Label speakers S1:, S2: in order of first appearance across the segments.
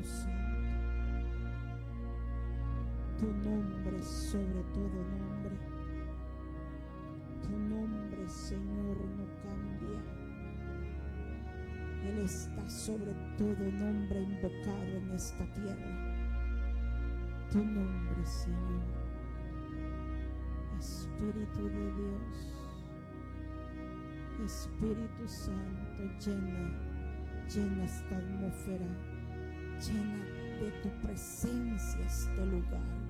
S1: Santo. Tu nombre sobre todo nombre. Tu nombre, Señor, no cambia. Él está sobre todo nombre invocado en esta tierra. Tu nombre, Señor. Espíritu de Dios, Espíritu Santo, llena esta atmósfera, llena de tu presencia este lugar,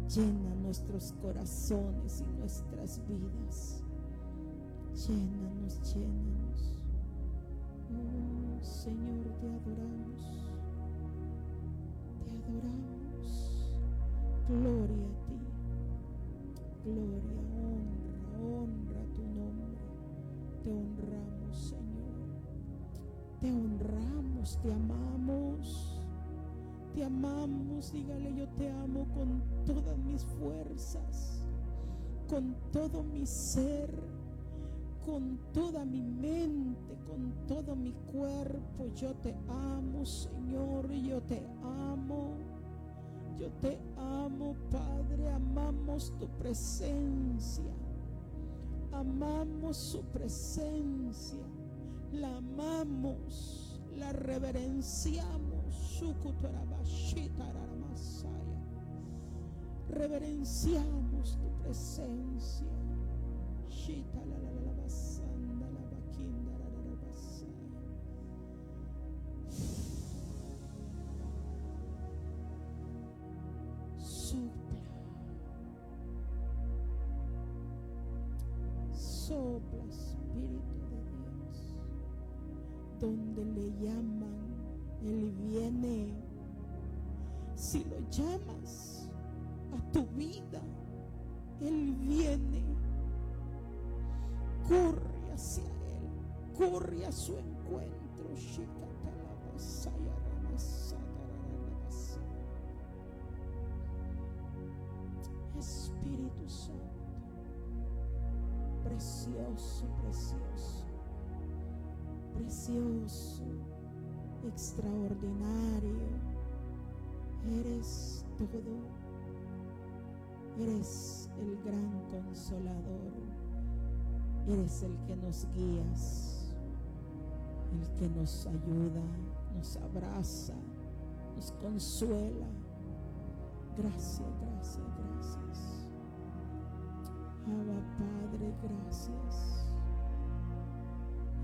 S1: llena nuestros corazones y nuestras vidas, llénanos. Oh Señor, te adoramos, gloria a ti, gloria, honra tu nombre. Te honramos, Señor. Te honramos, te amamos. Dígale: yo te amo con todas mis fuerzas, con todo mi ser, con toda mi mente, con todo mi cuerpo. Yo te amo, Señor. Yo te amo, Padre. Amamos tu presencia. Amamos su presencia, la amamos, la reverenciamos. Reverenciamos tu presencia. Sopla, Espíritu de Dios. Donde le llaman, Él viene. Si lo llamas a tu vida, Él viene. Corre hacia Él, corre a su encuentro. Espíritu Santo, precioso, extraordinario. Eres todo. Eres el gran consolador. Eres el que nos guías, el que nos ayuda, nos abraza, nos consuela. Gracias. Abba, Padre, gracias.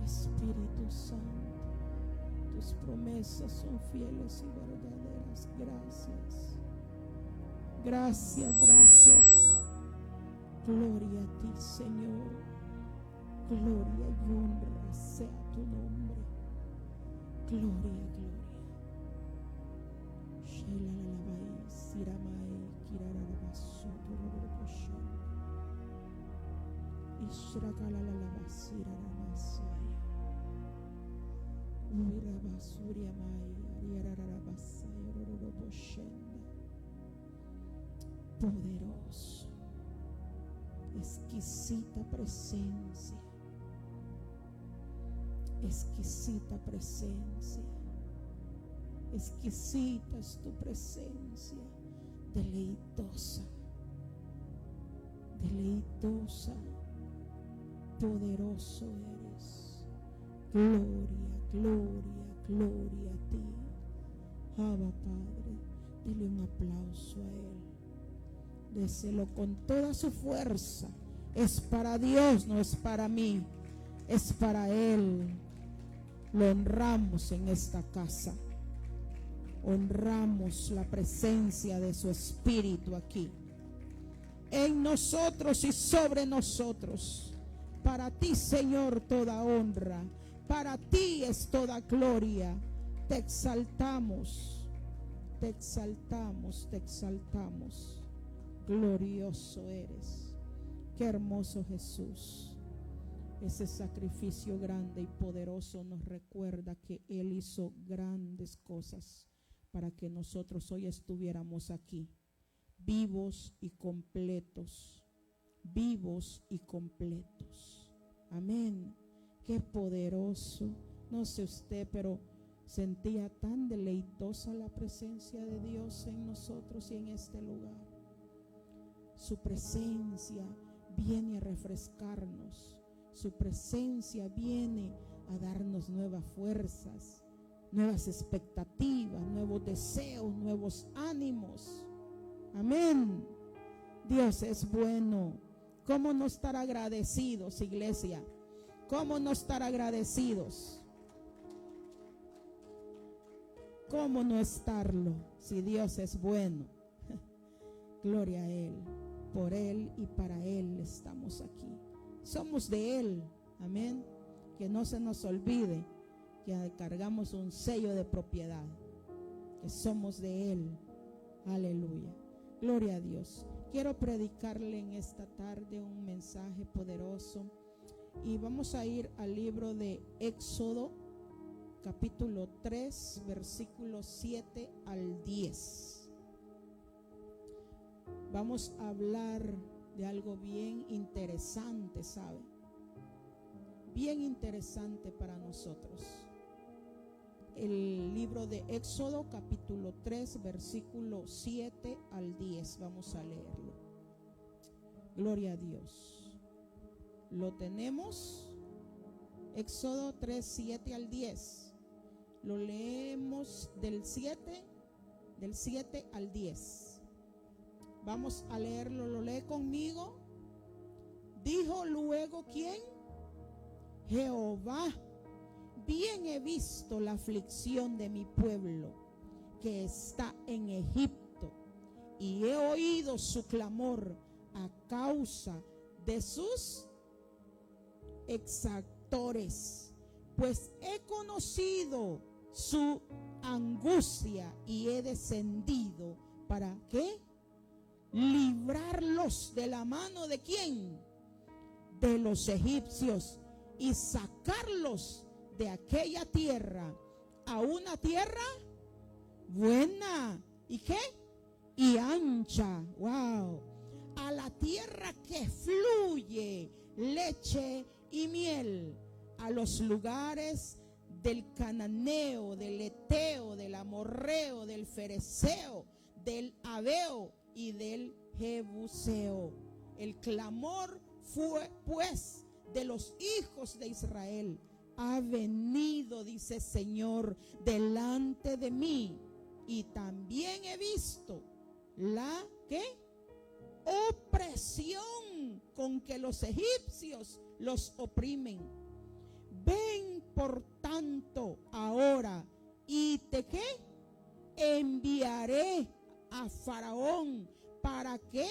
S1: Espíritu Santo, tus promesas son fieles y verdaderas. Gracias. Gloria a ti, Señor. Gloria y honra sea tu nombre. Gloria. Poderoso, exquisita presencia, exquisita es tu presencia, deleitosa, poderoso eres. Gloria a ti. Abba, Padre, dile un aplauso a Él. Déselo con toda su fuerza. Es para Dios, no es para mí, es para Él. Lo honramos en esta casa. Honramos la presencia de su Espíritu aquí, en nosotros y sobre nosotros. Para ti, Señor, toda honra. Para ti es toda gloria. Te exaltamos. Glorioso eres. Qué hermoso Jesús. Ese sacrificio grande y poderoso nos recuerda que Él hizo grandes cosas para que nosotros hoy estuviéramos aquí, vivos y completos. Amén. Qué poderoso. No sé usted, pero Sentía tan deleitosa la presencia de Dios en nosotros y en este lugar. Su presencia viene a refrescarnos. Su presencia viene a darnos nuevas fuerzas, nuevas expectativas, nuevos deseos, nuevos ánimos. Amén. Dios es bueno. ¿Cómo no estar agradecidos, iglesia? ¿Cómo no estar agradecidos? ¿Cómo no estarlo si Dios es bueno? Gloria a Él. Por Él y para Él estamos aquí. Somos de Él. Amén. Que no se nos olvide que cargamos un sello de propiedad. Que somos de Él. Aleluya. Gloria a Dios. Quiero predicarle en esta tarde un mensaje poderoso. Y vamos a ir al libro de Éxodo, capítulo 3, versículos 7 al 10. Vamos a hablar de algo bien interesante, ¿sabe? Bien interesante para nosotros. El libro de Éxodo, capítulo 3, versículo 7 al 10. Vamos a leerlo. Gloria a Dios. ¿Lo tenemos? Éxodo 3, 7 al 10. Lo leemos del 7 al 10. Vamos a leerlo. ¿Lo lee conmigo? Dijo luego, ¿quién? Jehová: bien he visto la aflicción de mi pueblo que está en Egipto, y he oído su clamor a causa de sus exactores, pues he conocido su angustia y he descendido para ¿qué? Librarlos de la mano de ¿quién? De los egipcios, y sacarlos de aquella tierra a una tierra buena y ¿qué? Y ancha. Wow. A la tierra que fluye leche y miel, a los lugares del cananeo, del eteo, del amorreo, del fereceo, del aveo y del jebuseo. El clamor fue pues de los hijos de Israel: ha venido, dice Señor, delante de mí, y también he visto la ¿qué? Opresión con que los egipcios los oprimen. Ven por tanto ahora y te ¿qué? Enviaré a Faraón para que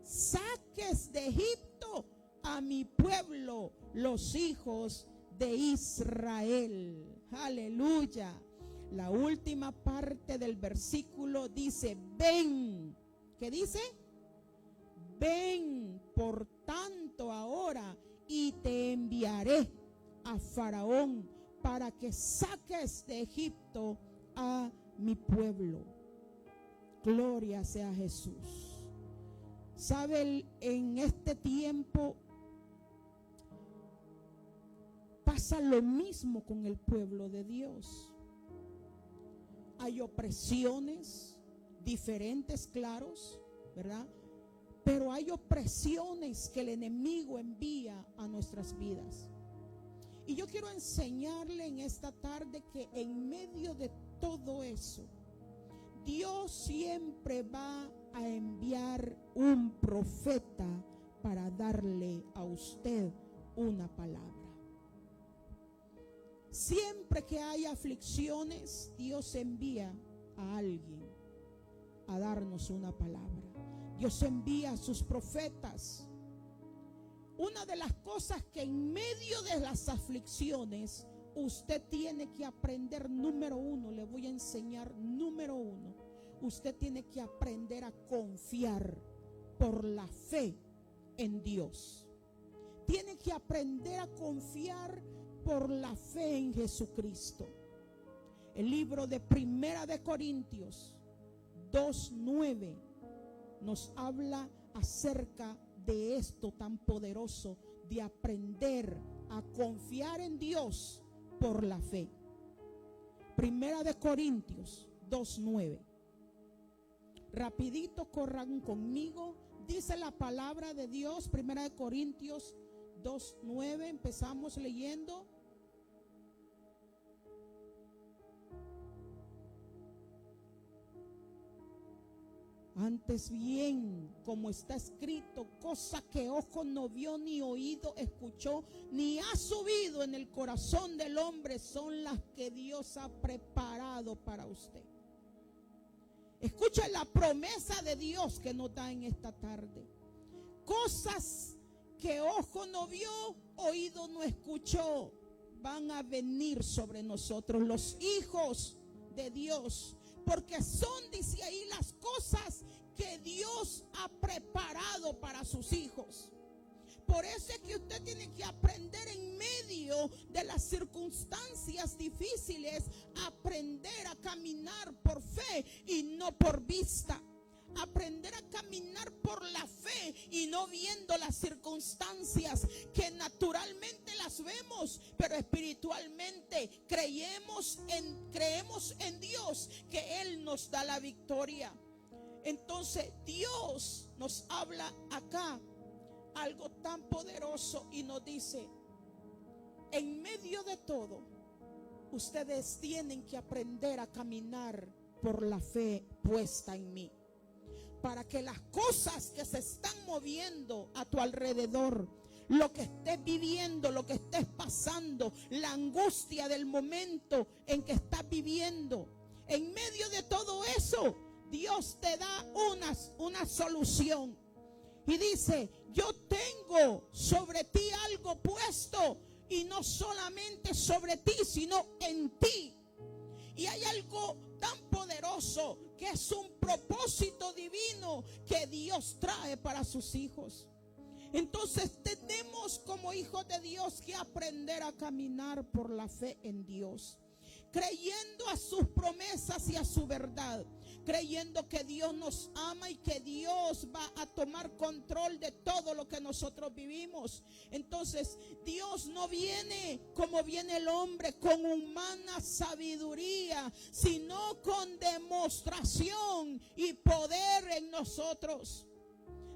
S1: saques de Egipto a mi pueblo, los hijos de Israel. Aleluya. La última parte del versículo dice: ven. ¿Qué dice? Ven por tanto ahora y te enviaré a Faraón para que saques de Egipto a mi pueblo. Gloria sea Jesús. ¿Sabe? En este tiempo pasa lo mismo con el pueblo de Dios. Hay opresiones diferentes, claros, ¿verdad? Pero hay opresiones que el enemigo envía a nuestras vidas. Y yo quiero enseñarle en esta tarde que en medio de todo eso, Dios siempre va a enviar un profeta para darle a usted una palabra. Siempre que hay aflicciones, Dios envía a alguien a darnos una palabra. Dios envía a sus profetas. Una de las cosas que en medio de las aflicciones usted tiene que aprender, número uno, le voy a enseñar, número uno, usted tiene que aprender a confiar por la fe en Dios. Tiene que aprender a confiar por la fe en Jesucristo. El libro de Primera de Corintios 2:9 nos habla acerca de esto tan poderoso, de aprender a confiar en Dios por la fe. Primera de Corintios 2:9. Rapidito corran conmigo. Dice la palabra de Dios, Primera de Corintios 2:9. Empezamos leyendo. Antes bien, como está escrito, cosa que ojo no vio, ni oído escuchó, ni ha subido en el corazón del hombre, son las que Dios ha preparado para usted. Escucha la promesa de Dios que nos da en esta tarde. Cosas que ojo no vio, oído no escuchó, van a venir sobre nosotros, los hijos de Dios. Porque son, dice ahí, las cosas que Dios ha preparado para sus hijos. Por eso es que usted tiene que aprender en medio de las circunstancias difíciles, aprender a caminar por fe y no por vista. Aprender a caminar por la fe y no viendo las circunstancias que naturalmente las vemos, pero espiritualmente creemos en Dios, que Él nos da la victoria. Entonces Dios nos habla acá algo tan poderoso y nos dice: en medio de todo, ustedes tienen que aprender a caminar por la fe puesta en mí, para que las cosas que se están moviendo a tu alrededor, lo que estés viviendo, lo que estés pasando, la angustia del momento en que estás viviendo, en medio de todo eso, Dios te da una solución. Y dice: yo tengo sobre ti algo puesto, y no solamente sobre ti, sino en ti. Y hay algo tan poderoso que es un propósito divino que Dios trae para sus hijos. Entonces tenemos como hijos de Dios que aprender a caminar por la fe en Dios, creyendo a sus promesas y a su verdad, creyendo que Dios nos ama y que Dios va a tomar control de todo lo que nosotros vivimos. Entonces Dios no viene como viene el hombre, con humana sabiduría, sino con demostración y poder en nosotros.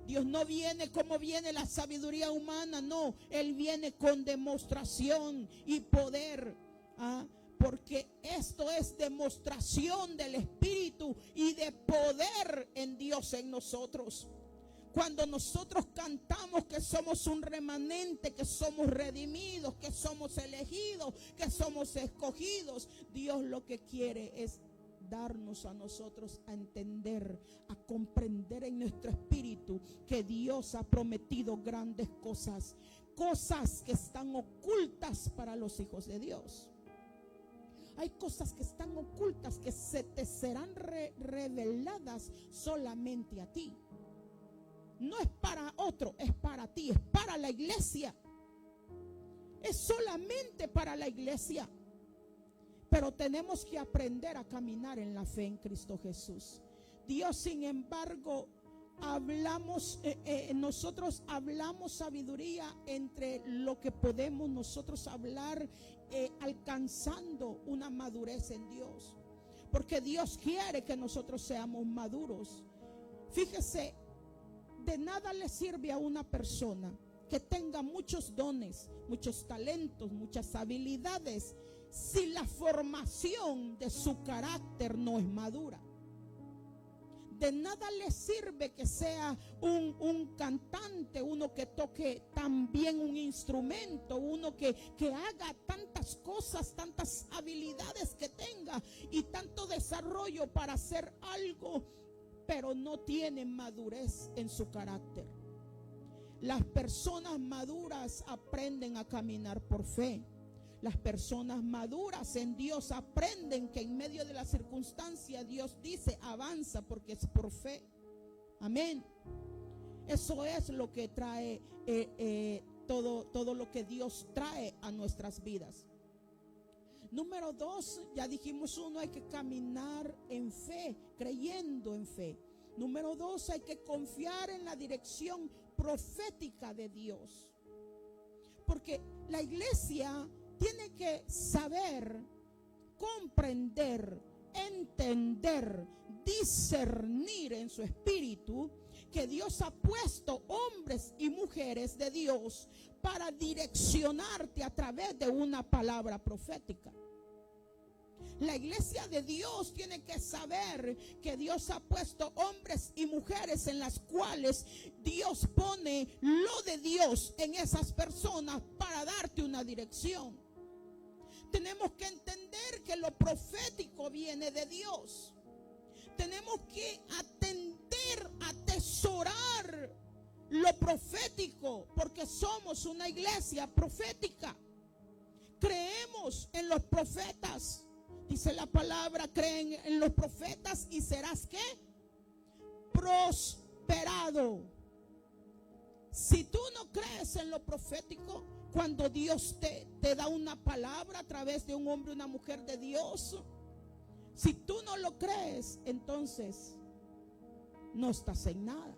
S1: Dios no viene como viene la sabiduría humana, no, Él viene con demostración y poder. Porque esto es demostración del Espíritu y de poder en Dios en nosotros. Cuando nosotros cantamos que somos un remanente, que somos redimidos, que somos elegidos, que somos escogidos, Dios lo que quiere es darnos a nosotros a entender, a comprender en nuestro espíritu que Dios ha prometido grandes cosas, cosas que están ocultas para los hijos de Dios. Hay cosas que están ocultas que se te serán reveladas solamente a ti. No es para otro, es para ti, es para la iglesia. Es solamente para la iglesia. Pero tenemos que aprender a caminar en la fe en Cristo Jesús. Dios, sin embargo, nosotros hablamos sabiduría entre lo que podemos nosotros hablar, alcanzando una madurez en Dios. Porque Dios quiere que nosotros seamos maduros. Fíjese, de nada le sirve a una persona que tenga muchos dones, muchos talentos, muchas habilidades, si la formación de su carácter no es madura. De nada le sirve que sea un cantante, uno que toque también un instrumento, uno que haga tantas cosas, tantas habilidades que tenga y tanto desarrollo para hacer algo, pero no tiene madurez en su carácter. Las personas maduras aprenden a caminar por fe. Las personas maduras en Dios aprenden que en medio de la circunstancia Dios dice: avanza, porque es por fe. Amén. Eso es lo que trae todo lo que Dios trae a nuestras vidas. Número 2, ya dijimos uno, hay que caminar en fe, creyendo en fe. Número 2, hay que confiar en la dirección profética de Dios. Porque la iglesia tiene que saber comprender, entender, discernir en su espíritu que Dios ha puesto hombres y mujeres de Dios para direccionarte a través de una palabra profética. La iglesia de Dios tiene que saber que Dios ha puesto hombres y mujeres en las cuales Dios pone lo de Dios en esas personas para darte una dirección. Tenemos que entender que lo profético viene de Dios. Tenemos que atender, atesorar lo profético, porque somos una iglesia profética. Creemos en los profetas. Dice la palabra, creen en los profetas y serás ¿qué? Prosperado. Si tú no crees en lo profético, cuando Dios te da una palabra a través de un hombre o una mujer de Dios, si tú no lo crees, entonces no estás en nada.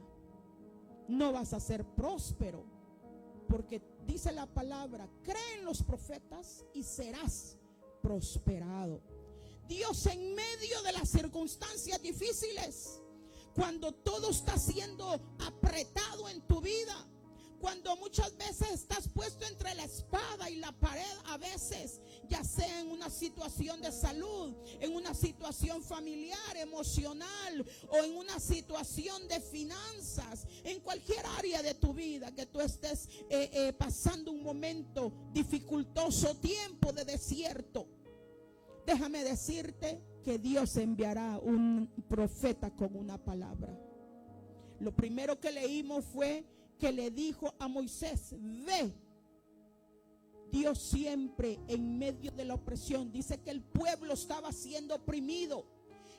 S1: No vas a ser próspero, porque dice la palabra, cree en los profetas y serás prosperado. Dios, en medio de las circunstancias difíciles, cuando todo está siendo apretado en tu vida, cuando muchas veces estás puesto entre la espada y la pared, a veces, ya sea en una situación de salud, en una situación familiar, emocional, o en una situación de finanzas, en cualquier área de tu vida que tú estés pasando un momento dificultoso, tiempo de desierto, déjame decirte que Dios enviará un profeta con una palabra. Lo primero que leímos fue que le dijo a Moisés, ve. Dios siempre en medio de la opresión, dice que el pueblo estaba siendo oprimido,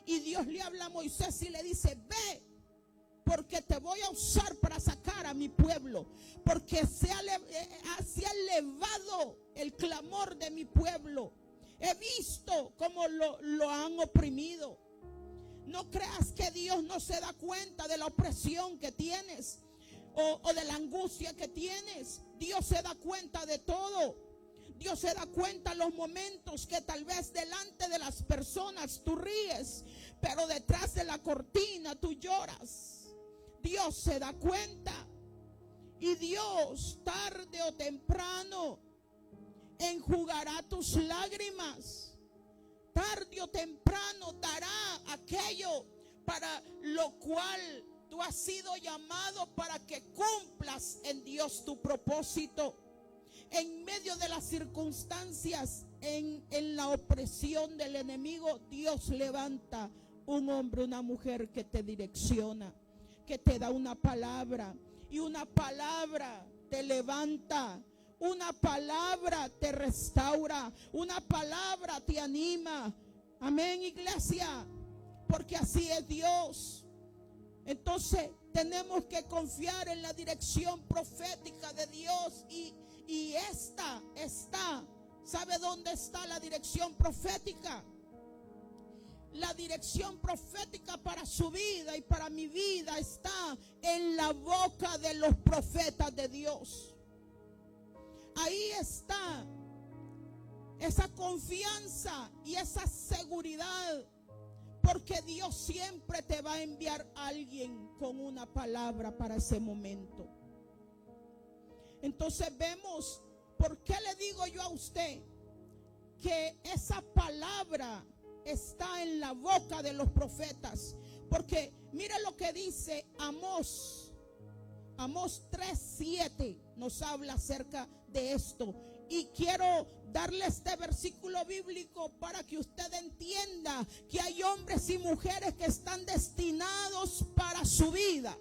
S1: y Dios le habla a Moisés y le dice, ve, porque te voy a usar para sacar a mi pueblo, porque se ha elevado el clamor de mi pueblo. He visto cómo lo han oprimido. No creas que Dios no se da cuenta de la opresión que tienes o de la angustia que tienes. Dios se da cuenta de todo. Dios se da cuenta los momentos que tal vez delante de las personas tú ríes, pero detrás de la cortina tú lloras. Dios se da cuenta, y Dios tarde o temprano enjugará tus lágrimas. Tarde o temprano dará aquello para lo cual tú has sido llamado, para que cumplas en Dios tu propósito. En medio de las circunstancias, en la opresión del enemigo, Dios levanta un hombre, una mujer que te direcciona, que te da una palabra, y una palabra te levanta. Una palabra te restaura, una palabra te anima. Amén, iglesia, porque así es Dios. Entonces tenemos que confiar en la dirección profética de Dios, y esta está. ¿Sabe dónde está la dirección profética? La dirección profética para su vida y para mi vida está en la boca de los profetas de Dios. Ahí está esa confianza y esa seguridad, porque Dios siempre te va a enviar a alguien con una palabra para ese momento. Entonces vemos, ¿por qué le digo yo a usted que esa palabra está en la boca de los profetas? Porque mire lo que dice Amós. Amós 3:7 nos habla acerca de esto. Y quiero darle este versículo bíblico para que usted entienda que hay hombres y mujeres que están destinados para su vida.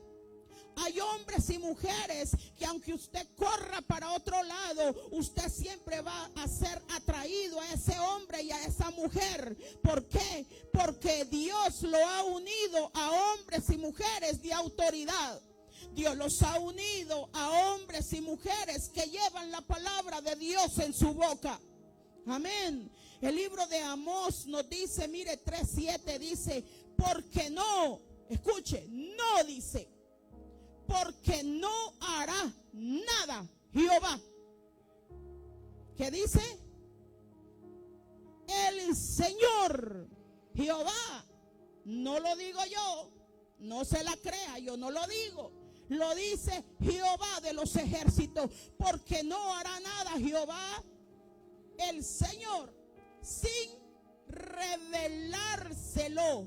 S1: Hay hombres y mujeres que aunque usted corra para otro lado, usted siempre va a ser atraído a ese hombre y a esa mujer. ¿Por qué? Porque Dios lo ha unido a hombres y mujeres de autoridad. Dios los ha unido a hombres y mujeres que llevan la palabra de Dios en su boca. Amén. El libro de Amós nos dice, mire, 3:7 dice, porque no, escuche, no dice, porque no hará nada Jehová. ¿Qué dice? el Señor, Jehová. No lo digo yo, no se la crea, yo no lo digo. Lo dice Jehová de los ejércitos, porque no hará nada Jehová, el Señor, sin revelárselo.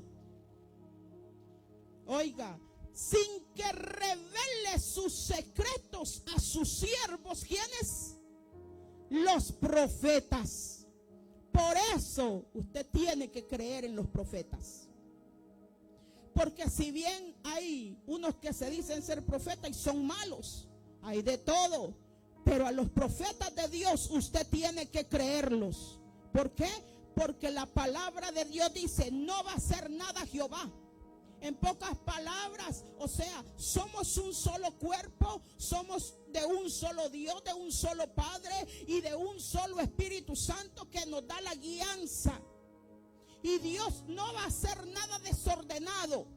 S1: Oiga, sin que revele sus secretos a sus siervos. ¿Quiénes? Los profetas. Por eso usted tiene que creer en los profetas. Porque si bien hay unos que se dicen ser profetas y son malos, hay de todo, pero a los profetas de Dios usted tiene que creerlos. ¿Por qué? Porque la palabra de Dios dice, no va a hacer nada Jehová. En pocas palabras, o sea, somos un solo cuerpo, somos de un solo Dios, de un solo Padre y de un solo Espíritu Santo que nos da la guianza. Y Dios no va a hacer nada desordenado.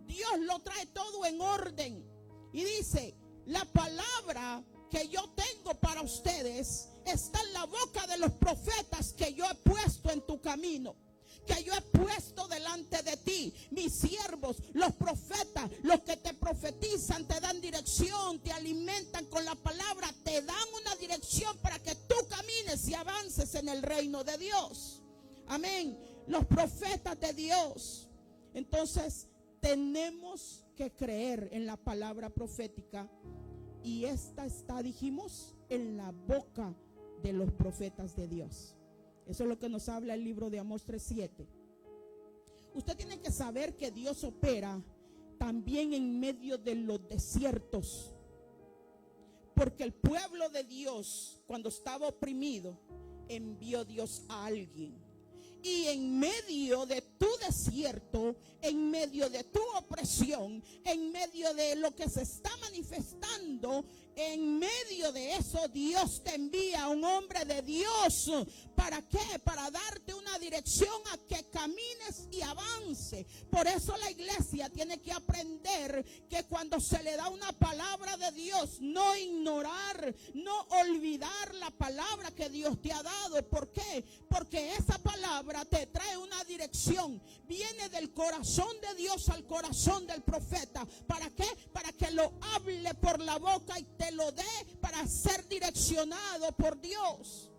S1: Dios lo trae todo en orden. Y dice, la palabra que yo tengo para ustedes está en la boca de los profetas que yo he puesto en tu camino, que yo he puesto delante de ti. Mis siervos, los profetas, los que te profetizan, te dan dirección, te alimentan con la palabra, te dan una dirección para que tú camines y avances en el reino de Dios. Amén. Los profetas de Dios. Entonces tenemos que creer en la palabra profética, y esta está, dijimos, en la boca de los profetas de Dios. Eso es lo que nos habla el libro de Amós 3:7. Usted tiene que saber que Dios opera también en medio de los desiertos, porque el pueblo de Dios, cuando estaba oprimido, envió Dios a alguien. Y en medio de tu desierto, en medio de tu opresión, en medio de lo que se está manifestando, en medio de eso Dios te envía a un hombre de Dios. ¿Para qué? Para darte una dirección a que camines y avance. Por eso la iglesia tiene que aprender que cuando se le da una palabra de Dios, no ignorar, no olvidar la palabra que Dios te ha dado. ¿Por qué? Porque esa palabra te trae una dirección. Viene del corazón de Dios al corazón del profeta. ¿Para qué? Para que lo hable por la boca y te lo dé para ser direccionado por Dios.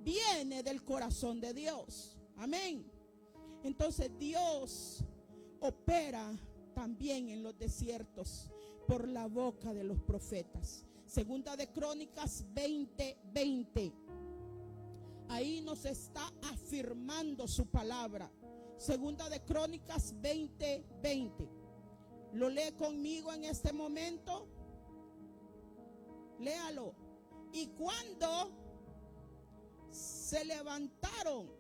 S1: Viene del corazón de Dios. Amén. Entonces Dios opera también en los desiertos por la boca de los profetas. Segunda de Crónicas 20:20. Ahí nos está afirmando su palabra. Segunda de Crónicas 20:20. ¿Lo lee conmigo en este momento? Léalo. Y cuando se levantaron,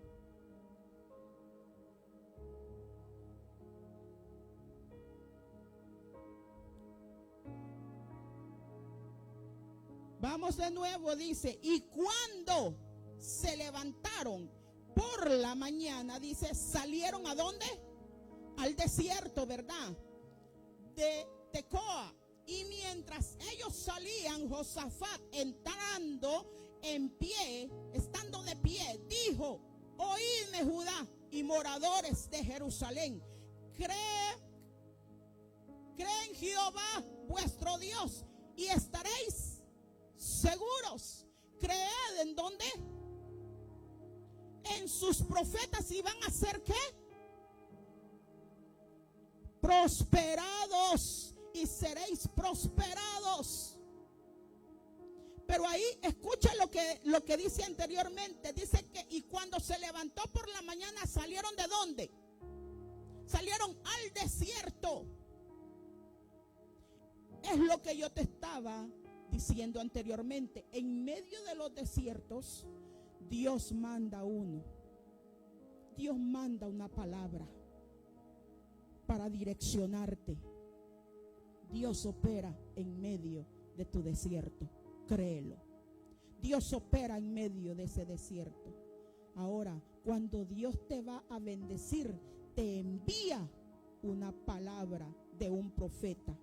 S1: vamos de nuevo, dice, y cuando se levantaron por la mañana, dice, salieron ¿a dónde? Al desierto, ¿verdad? De Tecoa. Y mientras ellos salían, Josafat, entrando en pie, estando de pie, dijo: oídme, Judá y moradores de Jerusalén, cree en Jehová vuestro Dios y estaréis seguros. Creed en dónde? En sus profetas. ¿Y van a ser qué? Prosperados. Y seréis prosperados. Pero ahí escucha lo que dice anteriormente. Dice que y cuando se levantó por la mañana, ¿salieron de dónde? Salieron al desierto. Es lo que yo te estaba diciendo anteriormente. En medio de los desiertos, Dios manda uno. Dios manda una palabra para direccionarte. Dios opera en medio de tu desierto. Créelo. Dios opera en medio de ese desierto. Ahora, cuando Dios te va a bendecir, te envía una palabra de un profeta.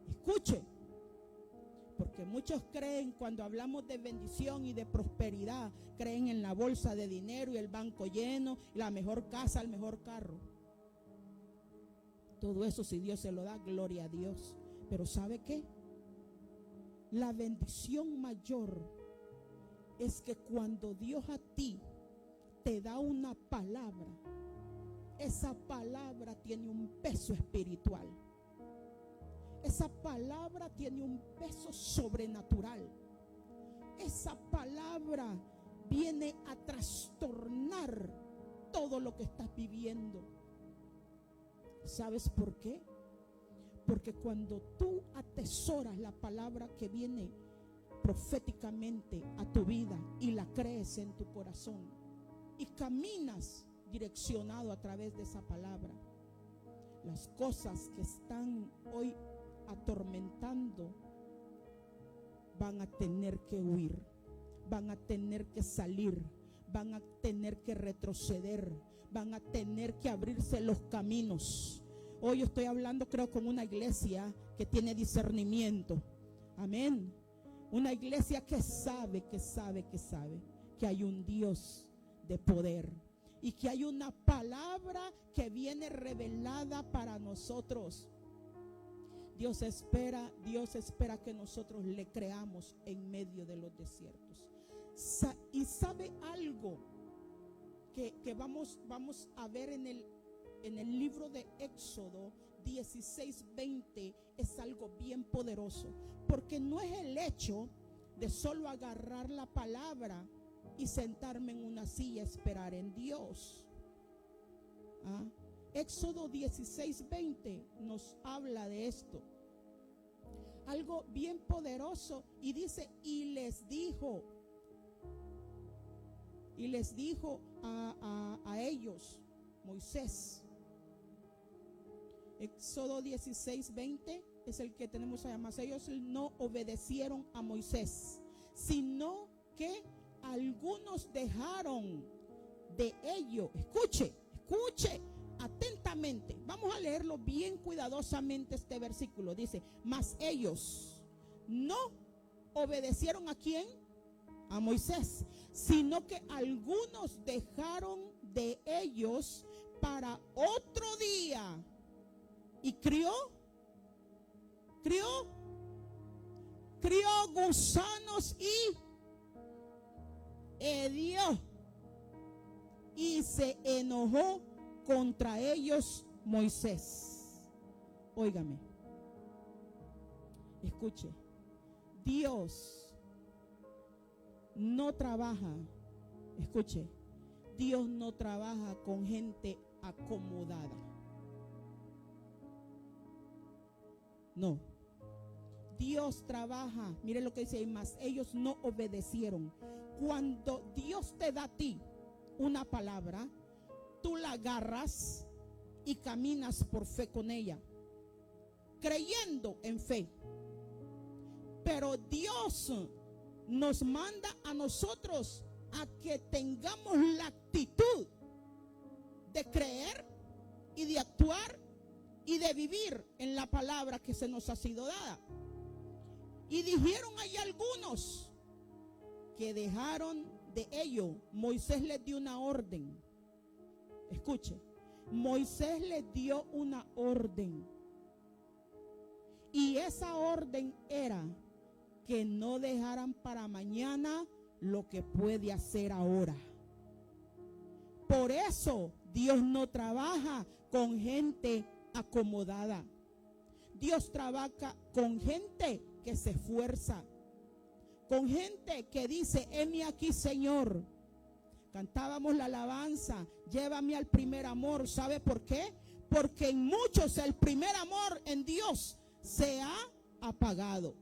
S1: Escuche. Porque muchos creen, cuando hablamos de bendición y de prosperidad, creen en la bolsa de dinero y el banco lleno, la mejor casa, el mejor carro. Todo eso, si Dios se lo da, gloria a Dios. Pero ¿sabe qué? La bendición mayor es que cuando Dios a ti te da una palabra, esa palabra tiene un peso espiritual. Esa palabra tiene un peso sobrenatural. Esa palabra viene a trastornar todo lo que estás viviendo. ¿Sabes por qué? Porque cuando tú atesoras la palabra que viene proféticamente a tu vida y la crees en tu corazón y caminas direccionado a través de esa palabra, las cosas que están hoy atormentando van a tener que huir, van a tener que salir, van a tener que retroceder, van a tener que abrirse los caminos. Hoy estoy hablando, creo, con una iglesia que tiene discernimiento. Amén. Una iglesia que sabe que hay un Dios de poder y que hay una palabra que viene revelada para nosotros. Dios espera que nosotros le creamos en medio de los desiertos. Y sabe algo que vamos a ver en el libro de Éxodo 16:20, es algo bien poderoso, porque no es el hecho de solo agarrar la palabra y sentarme en una silla a esperar en Dios. Éxodo 16:20 nos habla de esto, algo bien poderoso, y dice: y les dijo a ellos Moisés. Éxodo 16:20 es el que tenemos allá. Más ellos no obedecieron a Moisés, sino que algunos dejaron de ello. Escuche atentamente. Vamos a leerlo bien cuidadosamente, este versículo. Dice: mas ellos no obedecieron ¿a quién? A Moisés, sino que algunos dejaron de ellos para otro día. Y crió gusanos y hedió, y se enojó contra ellos Moisés. Óigame, escuche, Dios no trabaja, escuche, Dios no trabaja con gente acomodada. No, Dios trabaja, mire lo que dice, más ellos no obedecieron. Cuando Dios te da a ti una palabra, tú la agarras y caminas por fe con ella, creyendo en fe. Pero Dios nos manda a nosotros a que tengamos la actitud de creer y de actuar y de vivir en la palabra que se nos ha sido dada. Y dijeron ahí algunos que dejaron de ello. Moisés les dio una orden. Escuche, Moisés les dio una orden, y esa orden era que no dejaran para mañana lo que puede hacer ahora. Por eso Dios no trabaja con gente acomodada. Dios trabaja con gente que se esfuerza, con gente que dice: heme aquí, Señor. Cantábamos la alabanza: llévame al primer amor. ¿Sabe por qué? Porque en muchos el primer amor en Dios se ha apagado.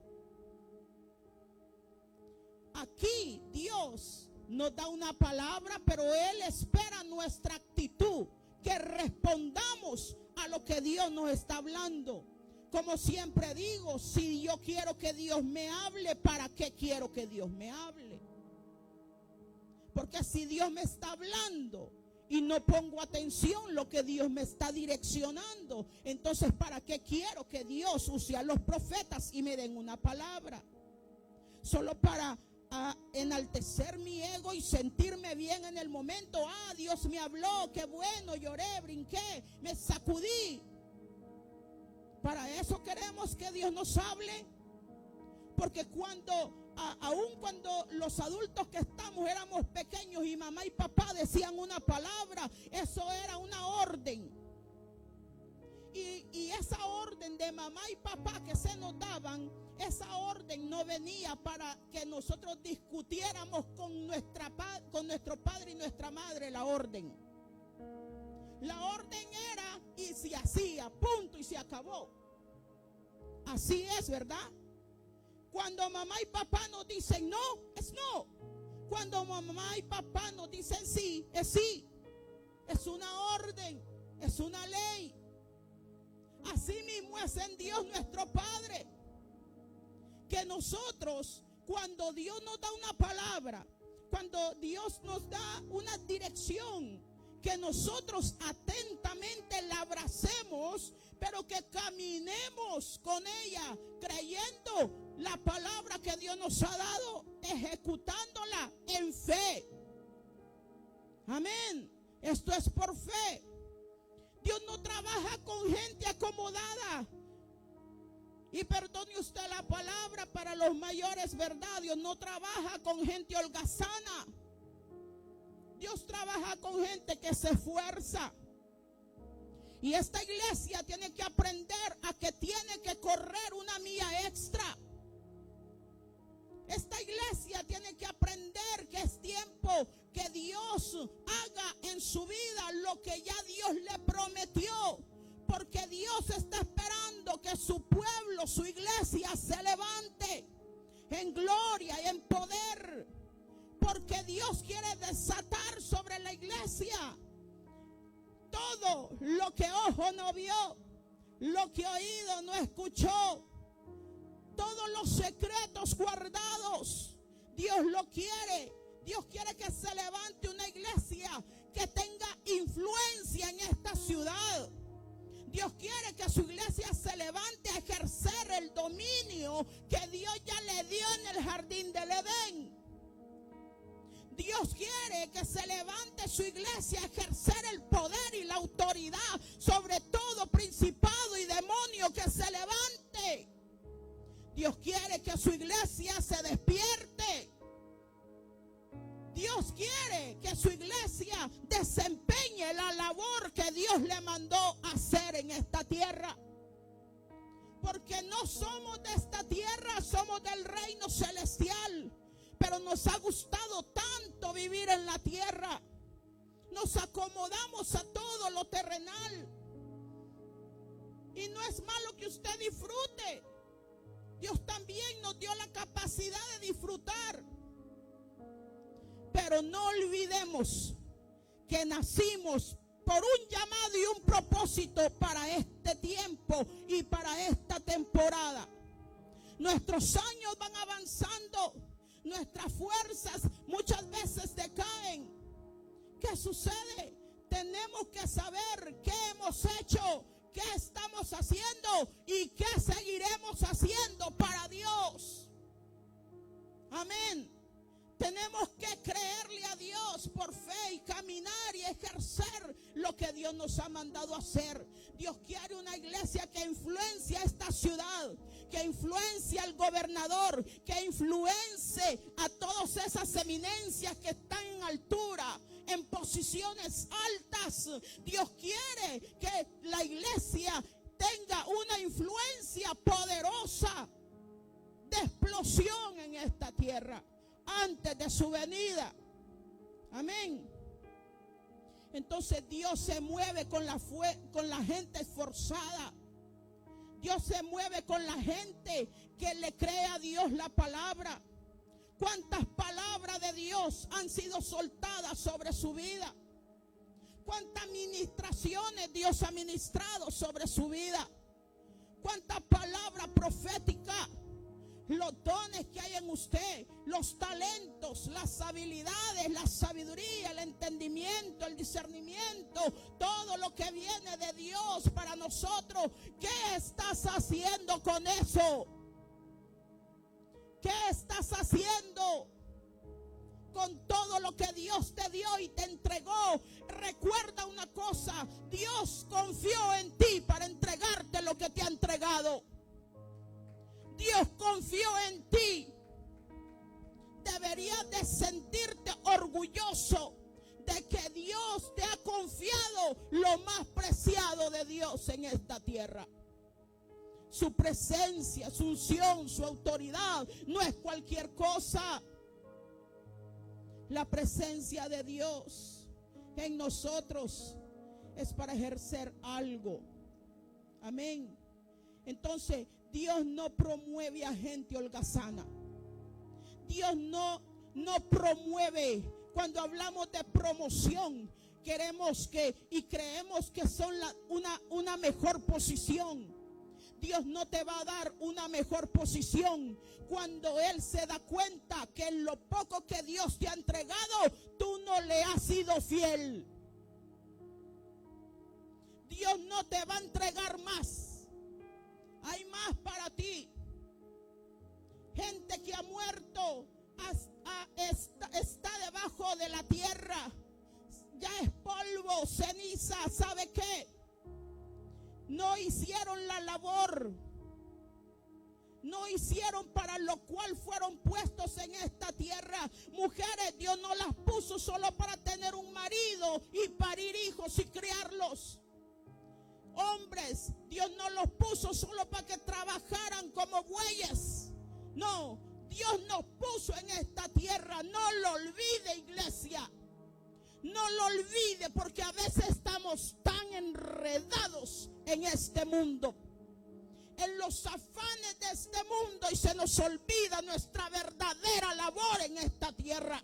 S1: Aquí Dios nos da una palabra, pero Él espera nuestra actitud, que respondamos a lo que Dios nos está hablando. Como siempre digo, si yo quiero que Dios me hable, ¿para qué quiero que Dios me hable? Porque si Dios me está hablando y no pongo atención lo que Dios me está direccionando, entonces ¿para qué quiero que Dios use a los profetas y me den una palabra? solo para enaltecer mi ego y sentirme bien en el momento. Dios me habló, qué bueno, lloré, brinqué, me sacudí. Para eso queremos que Dios nos hable. Porque aun cuando los adultos que estamos éramos pequeños y mamá y papá decían una palabra, eso era una orden. Y esa orden de mamá y papá que se nos daban, esa orden no venía para que nosotros discutiéramos con nuestro padre y nuestra madre la orden. La orden era y se hacía, punto, y se acabó. Así es, ¿verdad? Cuando mamá y papá nos dicen no, es no. Cuando mamá y papá nos dicen sí, es sí. Es una orden, es una ley. Así mismo es en Dios nuestro Padre. Que nosotros, cuando Dios nos da una palabra, cuando Dios nos da una dirección, que nosotros atentamente la abracemos, pero que caminemos con ella, creyendo la palabra que Dios nos ha dado, ejecutándola en fe. Amén. Esto es por fe. Dios no trabaja con gente acomodada. Y perdone usted la palabra para los mayores, ¿verdad? Dios no trabaja con gente holgazana. Dios trabaja con gente que se esfuerza. Y esta iglesia tiene que aprender a que tiene que correr una milla extra. Esta iglesia tiene que aprender que es tiempo que Dios haga en su vida lo que ya Dios le prometió. Porque Dios está esperando que su pueblo, su iglesia se levante en gloria y en poder. Porque Dios quiere desatar sobre la iglesia todo lo que ojo no vio, lo que oído no escuchó, todos los secretos guardados. Dios lo quiere. Dios quiere que se levante una iglesia que tenga influencia en esta ciudad. Dios quiere que su iglesia se levante a ejercer el dominio que Dios ya le dio en el jardín del Edén. Dios quiere que se levante su iglesia a ejercer el poder y la autoridad sobre todo principado y demonio que se levante. Dios quiere que su iglesia se despierte. Dios quiere que su iglesia desempeñe la labor que Dios le mandó hacer en esta tierra. Porque no somos de esta tierra, somos del reino celestial. Pero nos ha gustado tanto vivir en la tierra. Nos acomodamos a todo lo terrenal. Y no es malo que usted disfrute. Dios también nos dio la capacidad de disfrutar. Pero no olvidemos que nacimos por un llamado y un propósito para este tiempo y para esta temporada. Nuestros años van avanzando, nuestras fuerzas muchas veces decaen. ¿Qué sucede? Tenemos que saber qué hemos hecho, qué estamos haciendo y qué seguiremos haciendo para Dios. Amén. Tenemos que creerle a Dios por fe y caminar y ejercer lo que Dios nos ha mandado hacer. Dios quiere una iglesia que influencie a esta ciudad, que influencie al gobernador, que influencie a todas esas eminencias que están en altura, en posiciones altas. Dios quiere que la iglesia tenga una influencia poderosa de explosión en esta tierra antes de su venida. Amén. Entonces Dios se mueve con la gente esforzada. Dios se mueve con la gente que le cree a Dios la palabra. ¿Cuántas palabras de Dios han sido soltadas sobre su vida? ¿Cuántas ministraciones Dios ha ministrado sobre su vida? ¿Cuántas palabras proféticas? Los dones que hay en usted, los talentos, las habilidades, la sabiduría, el entendimiento, el discernimiento, todo lo que viene de Dios para nosotros. ¿Qué estás haciendo con eso? ¿Qué estás haciendo con todo lo que Dios te dio y te entregó? Recuerda una cosa: Dios confió en ti para entregarte lo que te ha entregado. Dios confió en ti. Deberías de sentirte orgulloso de que Dios te ha confiado lo más preciado de Dios en esta tierra. Su presencia, su unción, su autoridad no es cualquier cosa. La presencia de Dios en nosotros es para ejercer algo. Amén. Entonces, Dios no promueve a gente holgazana. Dios no promueve. Cuando hablamos de promoción, queremos y creemos que son una mejor posición. Dios no te va a dar una mejor posición cuando Él se da cuenta que en lo poco que Dios te ha entregado, tú no le has sido fiel. Dios no te va a entregar más. Hay más para ti. Gente que ha muerto está debajo de la tierra. Ya es polvo, ceniza. ¿Sabe qué? No hicieron la labor. No hicieron para lo cual fueron puestos en esta tierra. Mujeres, Dios no las puso solo para tener un marido y parir hijos y criarlos. Hombres, Dios no los puso solo para que trabajaran como bueyes. No, Dios nos puso en esta tierra. No lo olvide, iglesia. No lo olvide, porque a veces estamos tan enredados en este mundo, en los afanes de este mundo, y se nos olvida nuestra verdadera labor en esta tierra.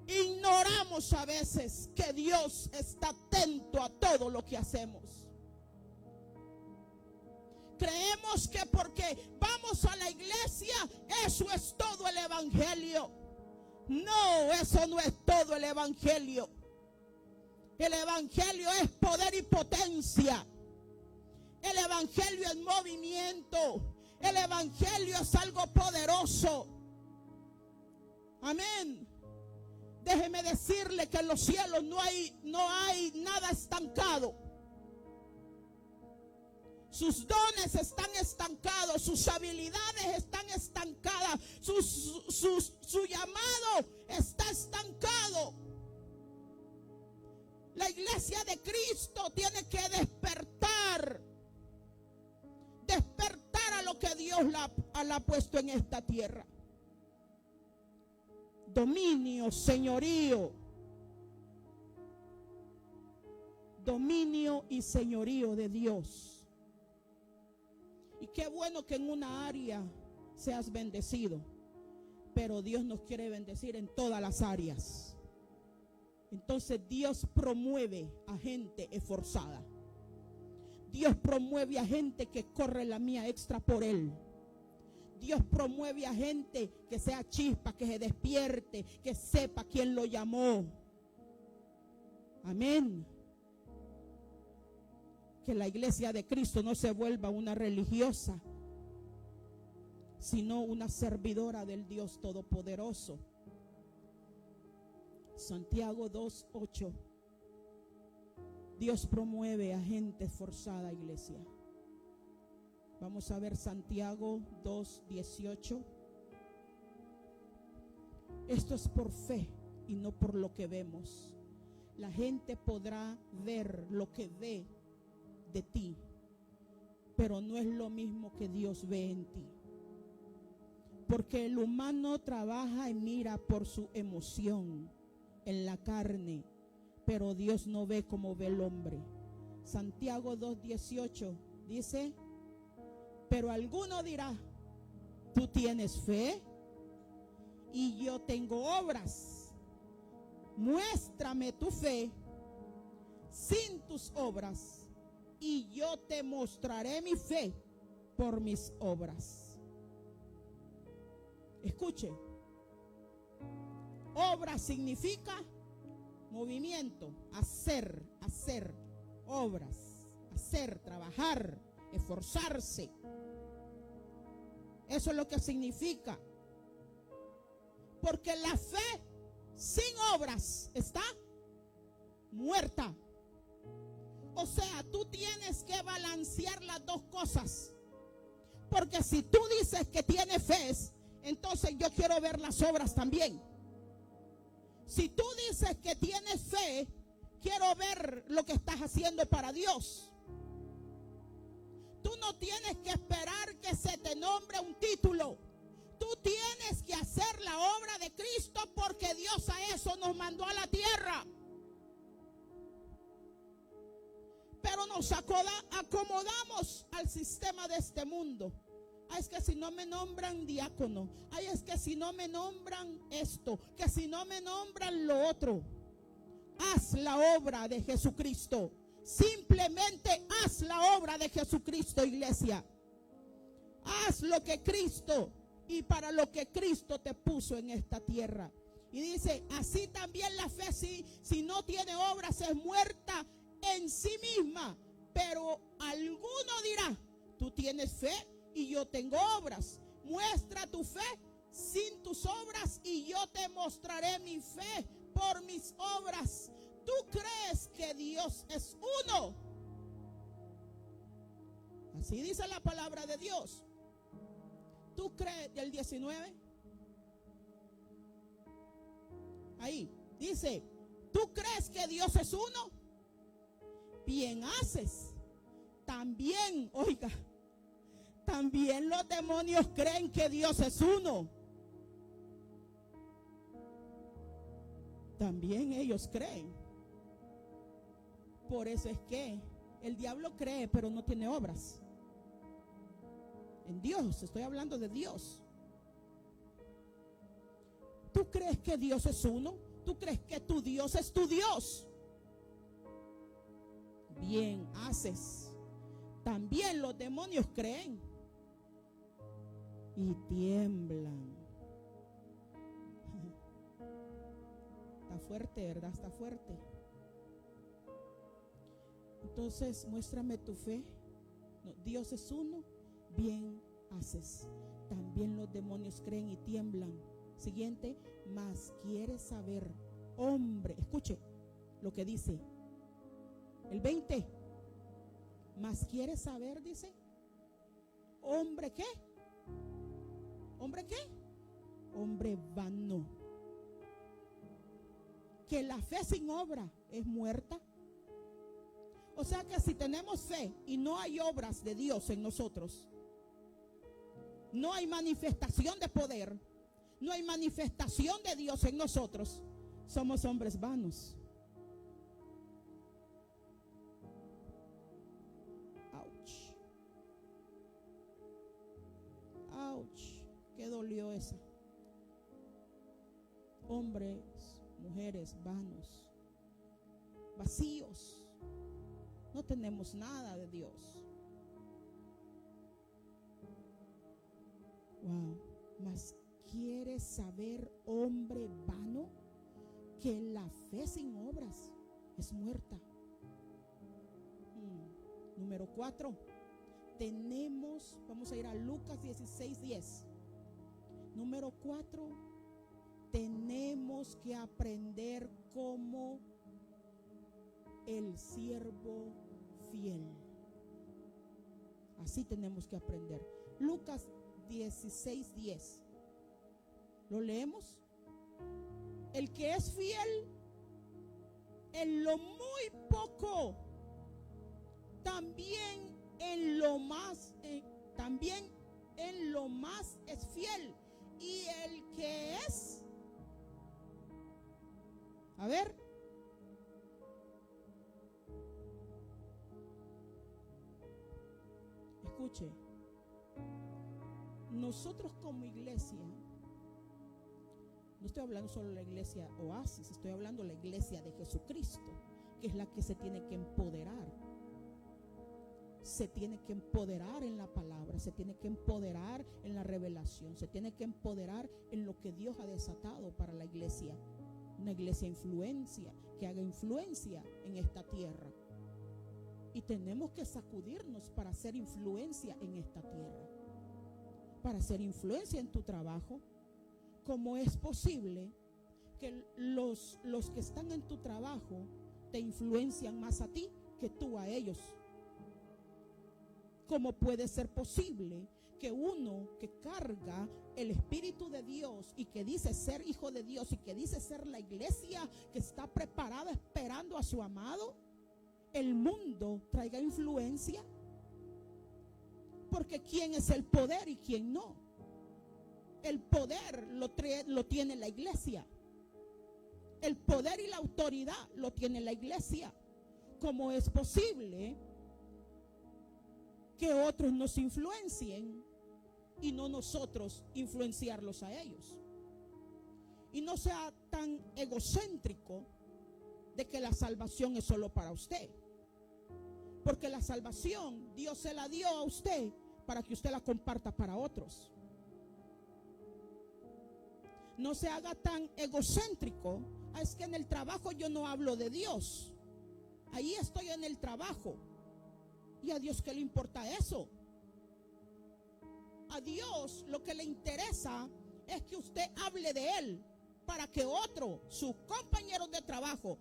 S1: Ignoramos a veces que Dios está atento a todo lo que hacemos. Creemos que porque vamos a la iglesia, eso es todo el evangelio. No, eso no es todo el evangelio. El evangelio es poder y potencia. El evangelio es movimiento. El evangelio es algo poderoso. Amén. Déjeme decirle que en los cielos no hay nada estancado. Sus dones están estancados, sus habilidades están estancadas, su llamado está estancado. La iglesia de Cristo tiene que despertar a lo que Dios la ha puesto en esta tierra. Dominio, señorío. Dominio y señorío de Dios. Y qué bueno que en una área seas bendecido, pero Dios nos quiere bendecir en todas las áreas. Entonces Dios promueve a gente esforzada. Dios promueve a gente que corre la mía extra por Él. Dios promueve a gente que sea chispa, que se despierte, que sepa quién lo llamó. Amén. Que la iglesia de Cristo no se vuelva una religiosa, sino una servidora del Dios Todopoderoso. Santiago 2:8. Dios promueve a gente esforzada, iglesia. Vamos a ver Santiago 2:18. Esto es por fe y no por lo que vemos. La gente podrá ver lo que ve de ti, pero no es lo mismo que Dios ve en ti. Porque el humano trabaja y mira por su emoción en la carne, pero Dios no ve como ve el hombre. Santiago 2:18 dice: pero alguno dirá, tú tienes fe y yo tengo obras. Muéstrame tu fe sin tus obras, y yo te mostraré mi fe por mis obras. Escuche, obra significa movimiento, hacer obras, hacer, trabajar, esforzarse. Eso es lo que significa. Porque la fe sin obras está muerta. O sea, tú tienes que balancear las dos cosas. Porque si tú dices que tienes fe, entonces yo quiero ver las obras también. Si tú dices que tienes fe, quiero ver lo que estás haciendo para Dios. Tú no tienes que esperar que se te nombre un título. Tú tienes que hacer la obra de Cristo, porque Dios a eso nos mandó a la tierra. Pero nos acomodamos al sistema de este mundo. Ay, es que si no me nombran diácono. Ay, es que si no me nombran esto. Que si no me nombran lo otro. Haz la obra de Jesucristo. Simplemente haz la obra de Jesucristo, iglesia. Haz lo que Cristo y para lo que Cristo te puso en esta tierra. Y dice, así también la fe, si no tiene obras, es muerta en sí misma. Pero alguno dirá, tú tienes fe y yo tengo obras. Muestra tu fe sin tus obras y yo te mostraré mi fe por mis obras. ¿Tú crees que Dios es uno? Así dice la palabra de Dios. ¿Tú crees? El 19. Ahí dice, ¿tú crees que Dios es uno? Bien haces. También, oiga, también los demonios creen que Dios es uno. También ellos creen. Por eso es que el diablo cree, pero no tiene obras. En Dios, estoy hablando de Dios. ¿Tú crees que Dios es uno? ¿Tú crees que tu Dios es tu Dios? Bien haces. También los demonios creen y tiemblan. Está fuerte, ¿verdad? Está fuerte. Entonces, muéstrame tu fe. No, Dios es uno. Bien haces. También los demonios creen y tiemblan. Siguiente, mas quieres saber, hombre, escuche lo que dice el 20. Mas quieres saber, dice, hombre, ¿qué? ¿Hombre qué? Hombre vano. Que la fe sin obra es muerta. O sea que si tenemos fe y no hay obras de Dios en nosotros, no hay manifestación de poder, no hay manifestación de Dios en nosotros, somos hombres vanos. Ouch. Ouch. Qué dolió esa. Hombres, mujeres vanos, vacíos. No tenemos nada de Dios. Wow. Mas ¿quieres saber, hombre vano, que la fe sin obras es muerta? Número 4. Vamos a ir a Lucas 16:10. Número 4. Tenemos que aprender como el siervo fiel. Así tenemos que aprender. Lucas 16:10. ¿Lo leemos? El que es fiel en lo muy poco, también en lo más es fiel. Y el que es, a ver, escuche, nosotros como iglesia, no estoy hablando solo de la iglesia Oasis, estoy hablando de la iglesia de Jesucristo, que es la que se tiene que empoderar. Se tiene que empoderar en la palabra, se tiene que empoderar en la revelación, se tiene que empoderar en lo que Dios ha desatado para la iglesia. Una iglesia influencia, que haga influencia en esta tierra. Y tenemos que sacudirnos para hacer influencia en esta tierra, para hacer influencia en tu trabajo. ¿Cómo es posible que los que están en tu trabajo te influencian más a ti que tú a ellos? ¿Cómo puede ser posible que uno que carga el Espíritu de Dios y que dice ser hijo de Dios y que dice ser la iglesia que está preparada esperando a su amado, el mundo traiga influencia? Porque ¿quién es el poder y quién no? El poder lo tiene la iglesia. El poder y la autoridad lo tiene la iglesia. ¿Cómo es posible que otros nos influencien y no nosotros influenciarlos a ellos? Y no sea tan egocéntrico de que la salvación es solo para usted. Porque la salvación Dios se la dio a usted para que usted la comparta para otros. No se haga tan egocéntrico. Es que en el trabajo yo no hablo de Dios. Ahí estoy en el trabajo. ¿Y a Dios qué le importa eso? A Dios lo que le interesa es que usted hable de Él para que otros, sus compañeros de trabajo,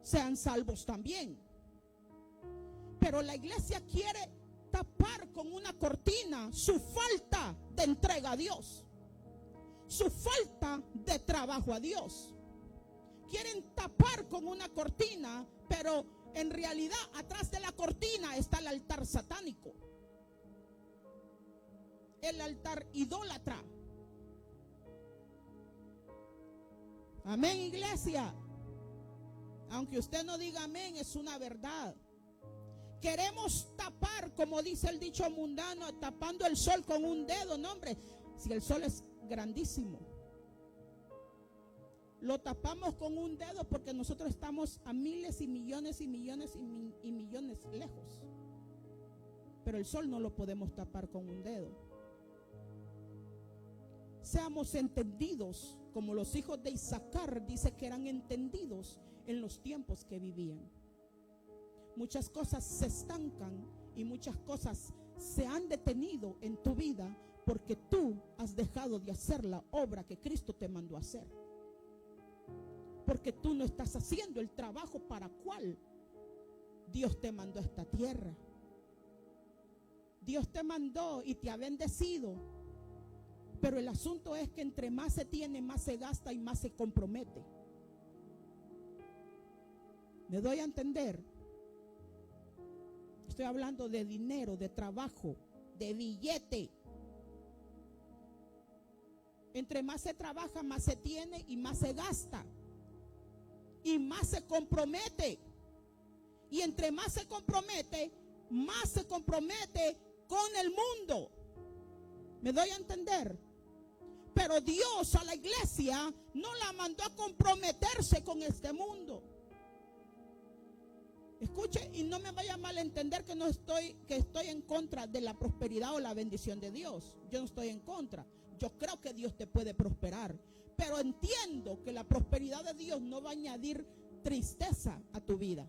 S1: sean salvos también. Pero la iglesia quiere tapar con una cortina su falta de entrega a Dios, su falta de trabajo a Dios. Quieren tapar con una cortina, pero en realidad atrás de la cortina está el altar satánico, el altar idólatra. Amén, iglesia. Aunque usted no diga amén, es una verdad. Queremos tapar, como dice el dicho mundano, tapando el sol con un dedo. No, hombre, si el sol es grandísimo, lo tapamos con un dedo porque nosotros estamos a miles y millones y millones y millones lejos. Pero el sol no lo podemos tapar con un dedo. Seamos entendidos, como los hijos de Isaacar dice que eran entendidos en los tiempos que vivían. Muchas cosas se estancan y muchas cosas se han detenido en tu vida porque tú has dejado de hacer la obra que Cristo te mandó a hacer. Porque tú no estás haciendo el trabajo para cual Dios te mandó a esta tierra. Dios te mandó y te ha bendecido. Pero el asunto es que entre más se tiene, más se gasta y más se compromete. ¿Me doy a entender? Estoy hablando de dinero, de trabajo, de billete. Entre más se trabaja, más se tiene y más se gasta. Y más se compromete. Y entre más se compromete con el mundo. ¿Me doy a entender? Pero Dios a la iglesia no la mandó a comprometerse con este mundo. Escuche y no me vaya a malentender que estoy en contra de la prosperidad o la bendición de Dios. Yo no estoy en contra. Yo creo que Dios te puede prosperar. Pero entiendo que la prosperidad de Dios no va a añadir tristeza a tu vida.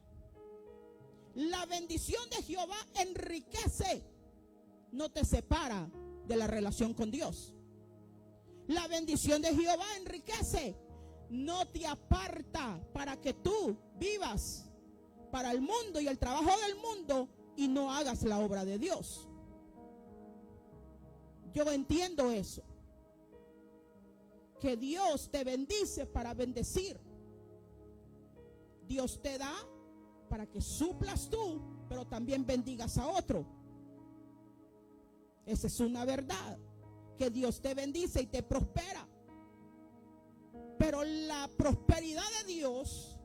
S1: La bendición de Jehová enriquece, no te separa de la relación con Dios. La bendición de Jehová enriquece, no te aparta para que tú vivas para el mundo y el trabajo del mundo y no hagas la obra de Dios. Yo entiendo eso. Que Dios te bendice para bendecir. Dios te da para que suplas tú, pero también bendigas a otro. Esa es una verdad. Que Dios te bendice y te prospera. Pero la prosperidad de Dios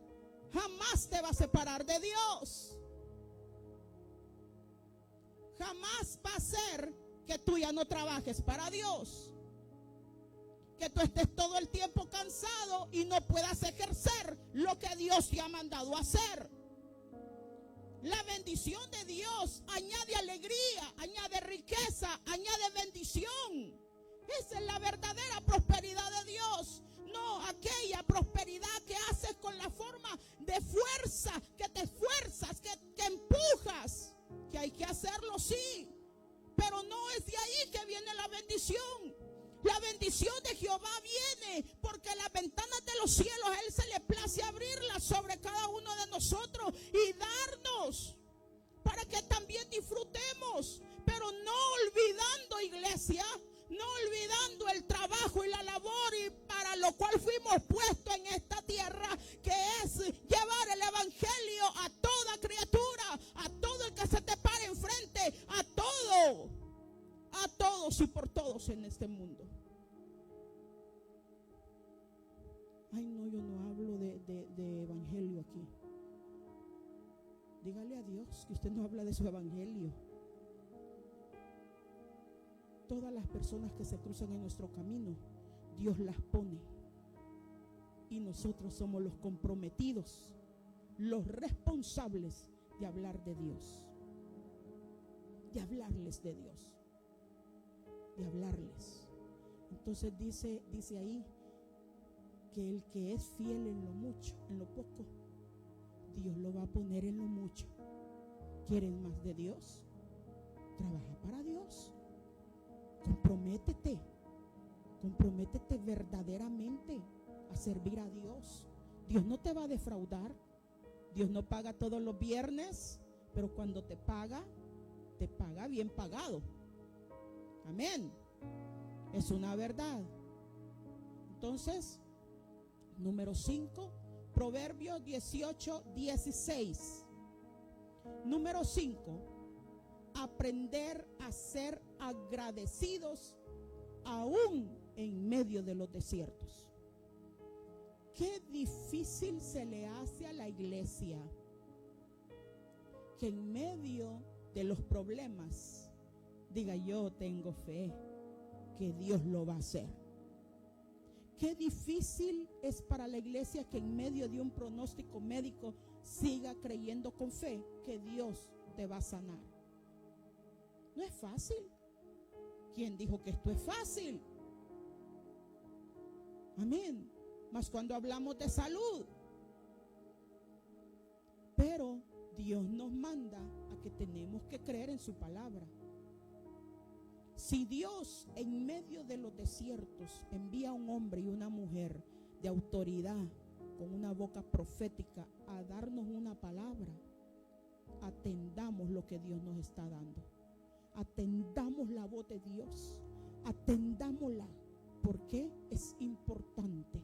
S1: jamás te va a separar de Dios. Jamás va a ser que tú ya no trabajes para Dios. Que tú estés todo el tiempo cansado y no puedas ejercer lo que Dios te ha mandado a hacer. La bendición de Dios añade alegría, añade riqueza, añade bendición. Esa es la verdadera prosperidad de Dios. No aquella prosperidad que haces con la forma de fuerza, que te esfuerzas, que empujas. Que hay que hacerlo, sí. Pero no es de ahí que viene la bendición. y por todos en este mundo. Ay, no, yo no hablo de evangelio aquí. Dígale a Dios que usted no habla de su evangelio. Todas las personas que se cruzan en nuestro camino, Dios las pone. Y nosotros somos los comprometidos, los responsables de hablar de Dios. De hablarles de Dios. De hablarles. Entonces dice ahí que el que es fiel en lo mucho, en lo poco, Dios lo va a poner en lo mucho. ¿Quieren más de Dios? Trabaja para Dios. Comprométete verdaderamente a servir a Dios. Dios no te va a defraudar. Dios no paga todos los viernes, pero cuando te paga bien pagado. Amén. Es una verdad. Entonces, número 5, Proverbios 18:16. Número 5, aprender a ser agradecidos aún en medio de los desiertos. Qué difícil se le hace a la iglesia que en medio de los problemas diga: yo tengo fe que Dios lo va a hacer. Qué difícil es para la iglesia que en medio de un pronóstico médico siga creyendo con fe que Dios te va a sanar. No es fácil. ¿Quién dijo que esto es fácil? Amén. Más cuando hablamos de salud. Pero Dios nos manda a que tenemos que creer en su palabra. Si Dios en medio de los desiertos envía a un hombre y una mujer de autoridad con una boca profética a darnos una palabra, atendamos lo que Dios nos está dando. Atendamos la voz de Dios. Atendámosla. ¿Por qué? Es importante.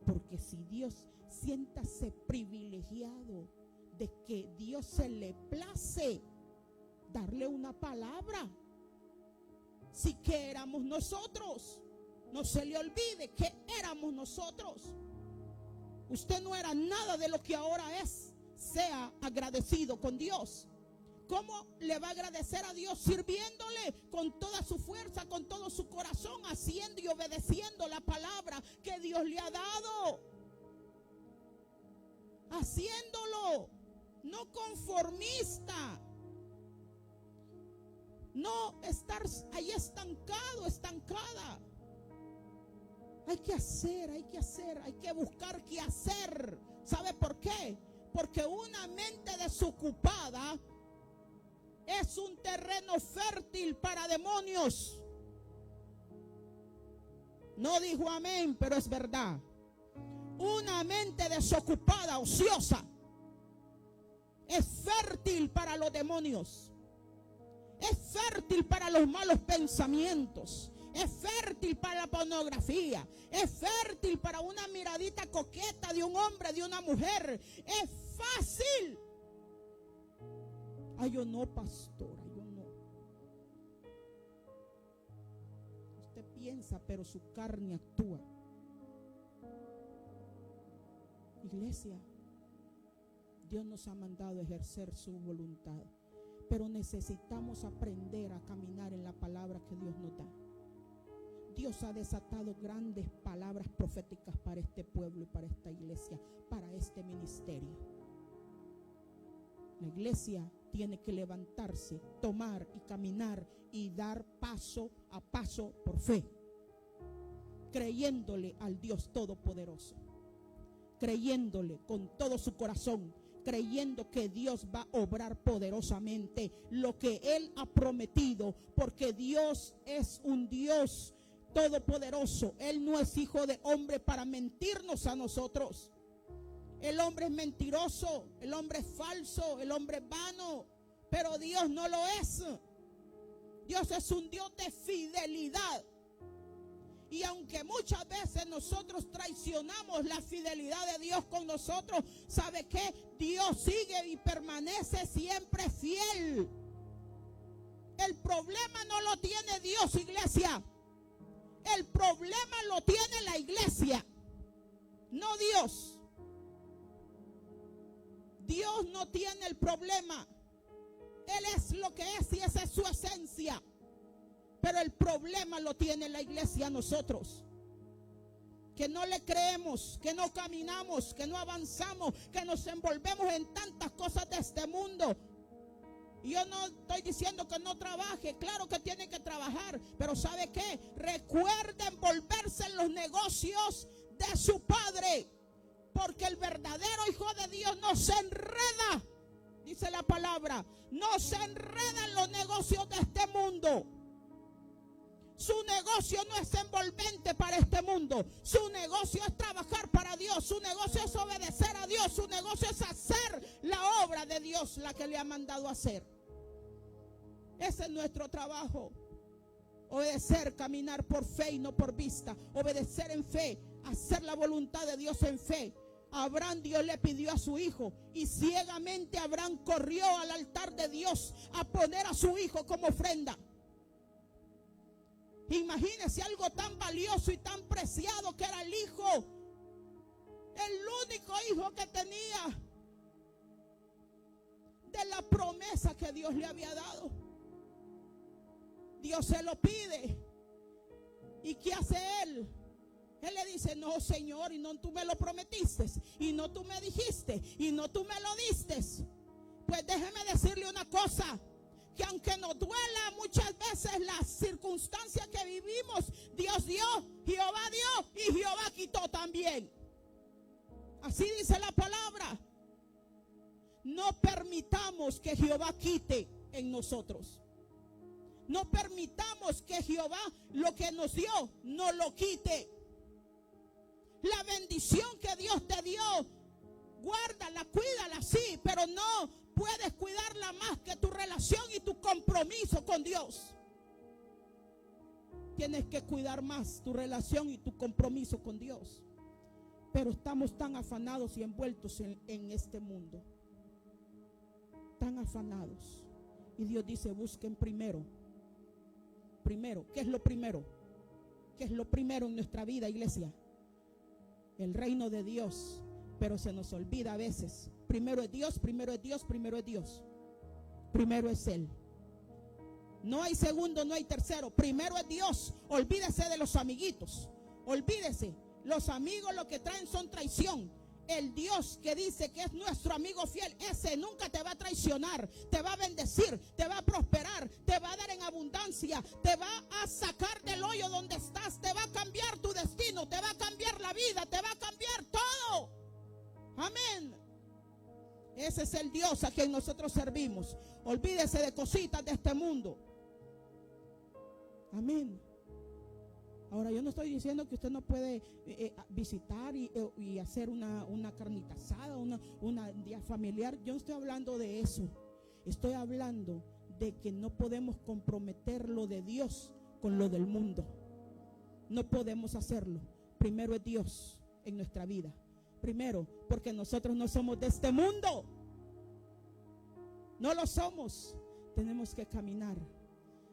S1: Porque si Dios, siéntase privilegiado de que Dios se le place darle una palabra. Si que éramos nosotros, no se le olvide que éramos nosotros. Usted no era nada de lo que ahora es. Sea agradecido con Dios. ¿Cómo le va a agradecer a Dios? Sirviéndole con toda su fuerza, con todo su corazón, haciendo y obedeciendo la palabra que Dios le ha dado. Haciéndolo, no conformista. No estar ahí estancada. Hay que hacer, hay que buscar qué hacer. ¿Sabe por qué? Porque una mente desocupada es un terreno fértil para demonios. No dijo amén, pero es verdad. Una mente desocupada, ociosa, es fértil para los demonios. Es fértil para los malos pensamientos. Es fértil para la pornografía. Es fértil para una miradita coqueta de un hombre, de una mujer. Es fácil. Ay, yo no, pastora, yo no. Usted piensa, pero su carne actúa. Iglesia, Dios nos ha mandado a ejercer su voluntad, pero necesitamos aprender a caminar en la palabra que Dios nos da. Dios ha desatado grandes palabras proféticas para este pueblo y para esta iglesia, para este ministerio. La iglesia tiene que levantarse, tomar y caminar y dar paso a paso por fe, creyéndole al Dios Todopoderoso, creyéndole con todo su corazón, creyendo que Dios va a obrar poderosamente lo que Él ha prometido, porque Dios es un Dios todopoderoso. Él no es hijo de hombre para mentirnos a nosotros. El hombre es mentiroso, el hombre es falso, el hombre es vano, pero Dios no lo es. Dios es un Dios de fidelidad. Y aunque muchas veces nosotros traicionamos la fidelidad de Dios con nosotros, ¿sabe qué? Dios sigue y permanece siempre fiel. El problema no lo tiene Dios, iglesia. El problema lo tiene la iglesia, no Dios. Dios no tiene el problema. Él es lo que es y esa es su esencia. Pero el problema lo tiene la iglesia, nosotros. Que no le creemos, que no caminamos, que no avanzamos, que nos envolvemos en tantas cosas de este mundo. Y yo no estoy diciendo que no trabaje, claro que tiene que trabajar, pero ¿sabe qué? Recuerde envolverse en los negocios de su Padre, porque el verdadero Hijo de Dios no se enreda, dice la palabra, no se enreda en los negocios de este mundo. Su negocio no es envolvente para este mundo. Su negocio es trabajar para Dios. Su negocio es obedecer a Dios. Su negocio es hacer la obra de Dios, la que le ha mandado hacer. Ese es nuestro trabajo. Obedecer, caminar por fe y no por vista. Obedecer en fe, hacer la voluntad de Dios en fe. Abraham, Dios le pidió a su hijo y ciegamente Abraham corrió al altar de Dios a poner a su hijo como ofrenda. Imagínese algo tan valioso y tan preciado que era el hijo, el único hijo que tenía de la promesa que Dios le había dado. Dios se lo pide. ¿Y qué hace él? Él le dice: no, Señor, y no tú me lo prometiste, y no tú me dijiste, y no tú me lo diste. Pues déjeme decirle una cosa, que aunque nos duela muchas veces las circunstancias que vivimos, Dios dio, Jehová dio y Jehová quitó también. Así dice la palabra. No permitamos que Jehová quite en nosotros. No permitamos que Jehová lo que nos dio no lo quite. La bendición que Dios te dio, guárdala, cuídala, sí, pero no puedes cuidarla más que tu relación y tu compromiso con Dios. Tienes que cuidar más tu relación y tu compromiso con Dios. Pero estamos tan afanados y envueltos en este mundo. Tan afanados. Y Dios dice: busquen primero. Primero, ¿qué es lo primero? ¿Qué es lo primero en nuestra vida, iglesia? El reino de Dios. Pero se nos olvida a veces. Primero es Dios, primero es Dios, primero es Dios. Primero es Él. No hay segundo, no hay tercero. Primero es Dios. Olvídese de los amiguitos. Olvídese. Los amigos lo que traen son traición. El Dios que dice que es nuestro amigo fiel, ese nunca te va a traicionar. Te va a bendecir, te va a prosperar, te va a dar en abundancia, te va a sacar del hoyo donde estás, te va a cambiar tu destino, te va a cambiar la vida, te va a cambiar todo. Amén. Ese es el Dios a quien nosotros servimos. Olvídese de cositas de este mundo. Amén. Ahora, yo no estoy diciendo que usted no puede visitar y hacer una carnita asada, una día familiar. Yo no estoy hablando de eso. Estoy hablando de que no podemos comprometer lo de Dios con lo del mundo. No podemos hacerlo. Primero es Dios en nuestra vida. Primero, porque nosotros no somos de este mundo. No lo somos. Tenemos que caminar.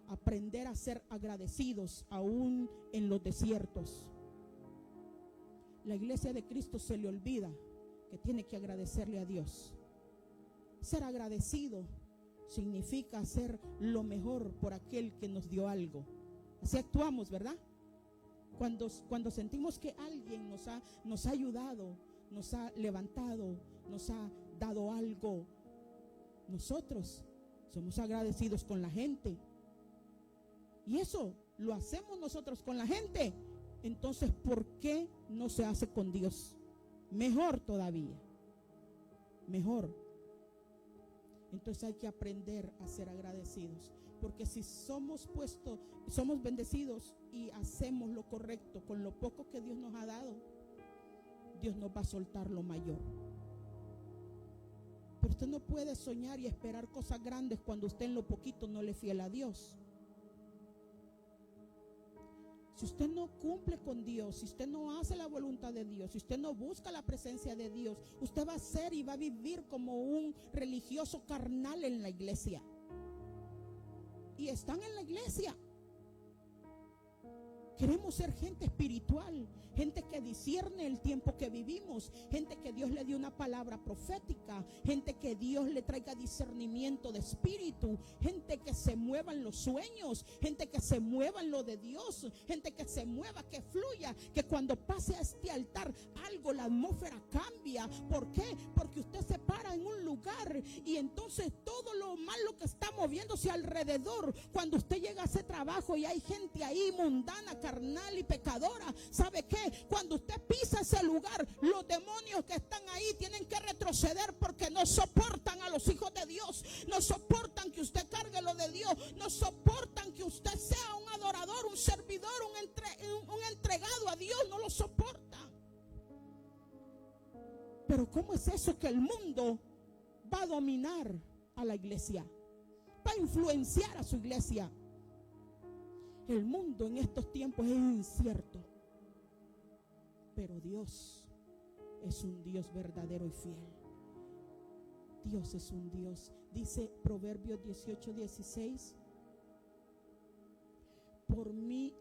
S1: Aprender a ser agradecidos aún en los desiertos. La iglesia de Cristo se le olvida que tiene que agradecerle a Dios. Ser agradecido significa hacer lo mejor por aquel que nos dio algo. Así actuamos, ¿verdad? Cuando sentimos que alguien nos ha ayudado, nos ha levantado, nos ha dado algo, nosotros somos agradecidos con la gente. Y eso lo hacemos nosotros con la gente. Entonces, ¿por qué no se hace con Dios? Mejor todavía. Mejor. Entonces hay que aprender a ser agradecidos. Porque si somos bendecidos y hacemos lo correcto con lo poco que Dios nos ha dado, Dios nos va a soltar lo mayor. Pero usted no puede soñar y esperar cosas grandes cuando usted en lo poquito no le es fiel a Dios. Si usted no cumple con Dios, si usted no hace la voluntad de Dios, si usted no busca la presencia de Dios, usted va a ser y va a vivir como un religioso carnal en la iglesia. y están en la iglesia. Queremos ser gente espiritual, gente que discierne el tiempo que vivimos, gente que Dios le dio una palabra profética, gente que Dios le traiga discernimiento de espíritu, gente que se mueva en los sueños, gente que se mueva en lo de Dios, gente que se mueva, que fluya, que cuando pase a este altar algo, la atmósfera cambia. ¿Por qué? Porque usted se para en un lugar y entonces todo lo malo que está moviéndose alrededor, cuando usted llega a ese trabajo y hay gente ahí mundana, carnal y pecadora, ¿sabe qué? Cuando usted pisa ese lugar, los demonios que están ahí tienen que retroceder porque no soportan a los hijos de Dios, no soportan que usted cargue lo de Dios, no soportan que usted sea un adorador, un servidor, un entregado a Dios, no lo soportan. Pero ¿cómo es eso que el mundo va a dominar a la iglesia? Va a influenciar a su iglesia. El mundo en estos tiempos es incierto, pero Dios es un Dios verdadero y fiel. Dios es un Dios. Dice Proverbios 18:16: por mí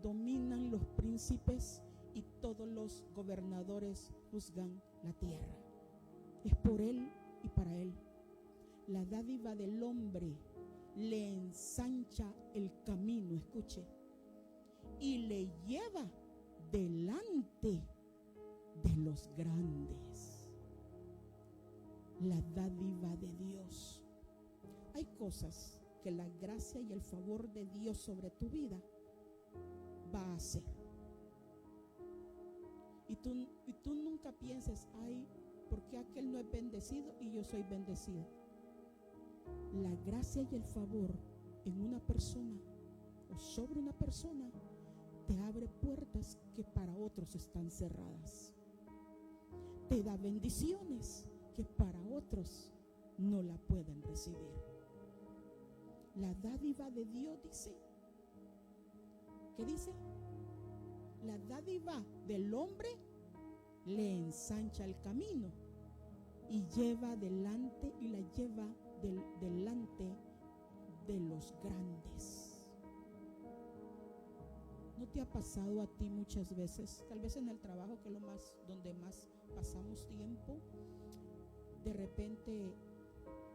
S1: dominan los príncipes y todos los gobernadores juzgan la tierra. Es por Él y para Él. La dádiva del hombre le ensancha el camino, escuche, y le lleva delante de los grandes. La dádiva de Dios. Hay cosas que la gracia y el favor de Dios sobre tu vida va a hacer. Y tú nunca pienses, ay, ¿por qué aquel no es bendecido y yo soy bendecida? La gracia y el favor en una persona o sobre una persona te abre puertas que para otros están cerradas. Te da bendiciones que para otros no la pueden recibir. La dádiva de Dios dice, ¿qué dice? La dádiva del hombre le ensancha el camino y lleva adelante y la lleva delante de los grandes. ¿No te ha pasado a ti muchas veces, tal vez en el trabajo, que es lo más donde más pasamos tiempo? De repente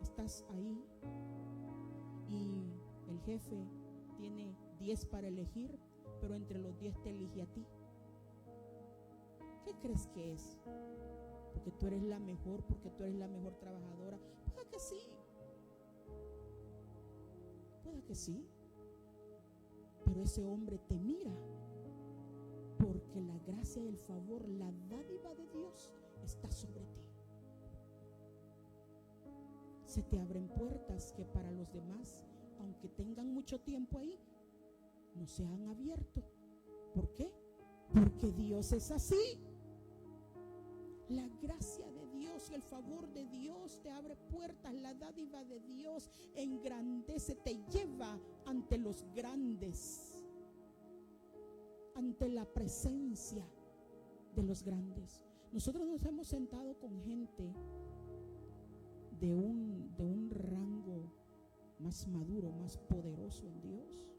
S1: estás ahí y el jefe tiene 10 para elegir, pero entre los 10 te elige a ti. ¿Qué crees que es? Porque tú eres la mejor, porque tú eres la mejor trabajadora. Puede que sí. Puede que sí. Pero ese hombre te mira porque la gracia y el favor, la dádiva de Dios está sobre ti. Se te abren puertas que para los demás, aunque tengan mucho tiempo ahí, no se han abierto. ¿Por qué? Porque Dios es así. La gracia de Dios y el favor de Dios te abre puertas. La dádiva de Dios engrandece, te lleva ante los grandes, ante la presencia de los grandes. Nosotros nos hemos sentado con gente de un rango más maduro, más poderoso en Dios,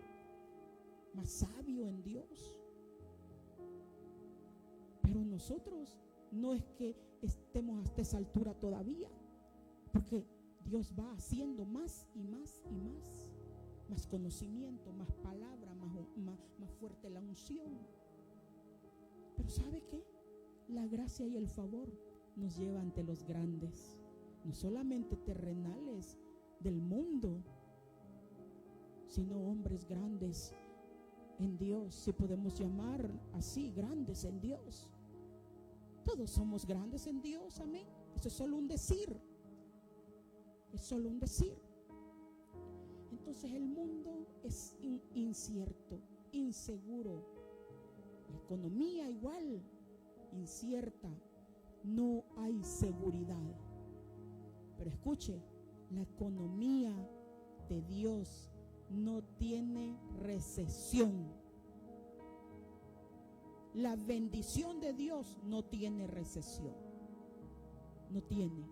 S1: más sabio en Dios. Pero nosotros no es que estemos hasta esa altura todavía, porque Dios va haciendo más y más y más conocimiento, más palabra, más fuerte la unción. Pero ¿sabe qué? La gracia y el favor nos lleva ante los grandes, no solamente terrenales del mundo, sino hombres grandes en Dios, si podemos llamar así, grandes en Dios. Todos somos grandes en Dios, amén. Eso es solo un decir. Es solo un decir. Entonces el mundo es incierto, inseguro. La economía igual, incierta. No hay seguridad. Pero escuche, la economía de Dios no tiene recesión. La bendición de Dios no tiene recesión. No tiene.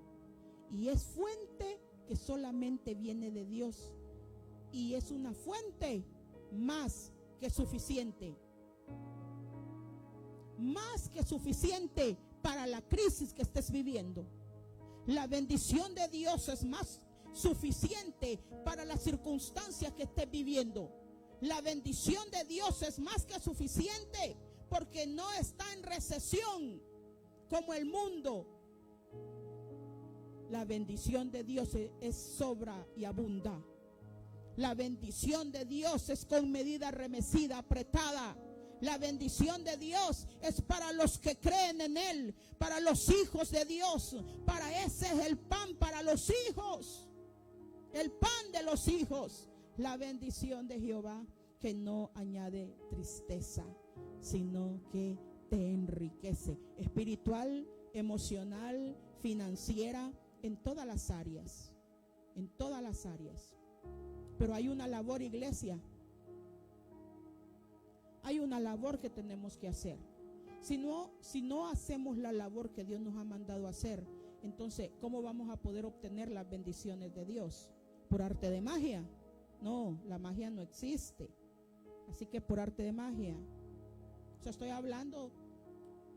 S1: Y es fuente que solamente viene de Dios. y es una fuente más que suficiente. Más que suficiente para la crisis que estés viviendo. La bendición de Dios es más suficiente para las circunstancias que estés viviendo. La bendición de Dios es más que suficiente porque no está en recesión como el mundo. La bendición de Dios es sobra y abunda. La bendición de Dios es con medida remecida, apretada. La bendición de Dios es para los que creen en Él, para los hijos de Dios. Para ese es el pan para los hijos, el pan de los hijos. La bendición de Jehová que no añade tristeza, sino que te enriquece espiritual, emocional, financiera, en todas las áreas, en todas las áreas. Pero hay una labor, iglesia. Hay una labor que tenemos que hacer. Si no hacemos la labor que Dios nos ha mandado a hacer, entonces, ¿cómo vamos a poder obtener las bendiciones de Dios? ¿Por arte de magia? No, la magia no existe. Así que por arte de magia. O sea, estoy hablando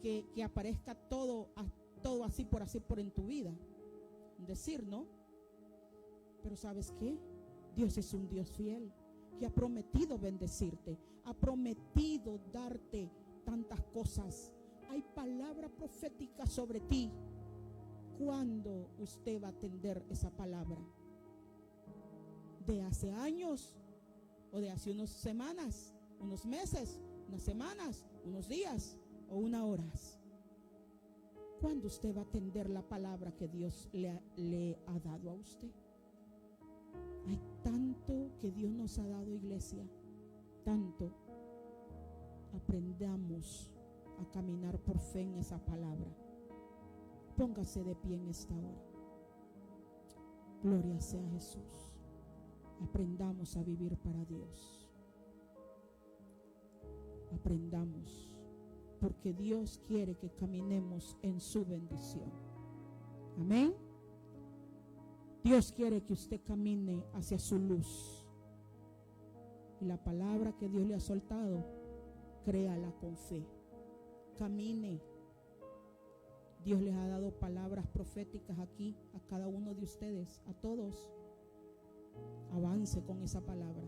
S1: que aparezca todo así por en tu vida. Decir, ¿no? Pero ¿sabes qué? Dios es un Dios fiel, que ha prometido bendecirte, ha prometido darte tantas cosas. Hay palabra profética sobre ti. ¿Cuándo usted va a atender esa palabra? ¿De hace años? ¿O de hace unas semanas, unos meses, unas semanas, unos días o unas horas? ¿Cuándo usted va a atender la palabra que Dios le ha dado a usted? Hay tanto que Dios nos ha dado, iglesia, tanto. Aprendamos a caminar por fe en esa palabra. Póngase de pie en esta hora. Gloria sea a Jesús. Aprendamos a vivir para Dios. Aprendamos, porque Dios quiere que caminemos en su bendición. Amén. Dios quiere que usted camine hacia su luz. Y la palabra que Dios le ha soltado, créala con fe. Camine. Dios les ha dado palabras proféticas aquí a cada uno de ustedes, a todos. Avance con esa palabra.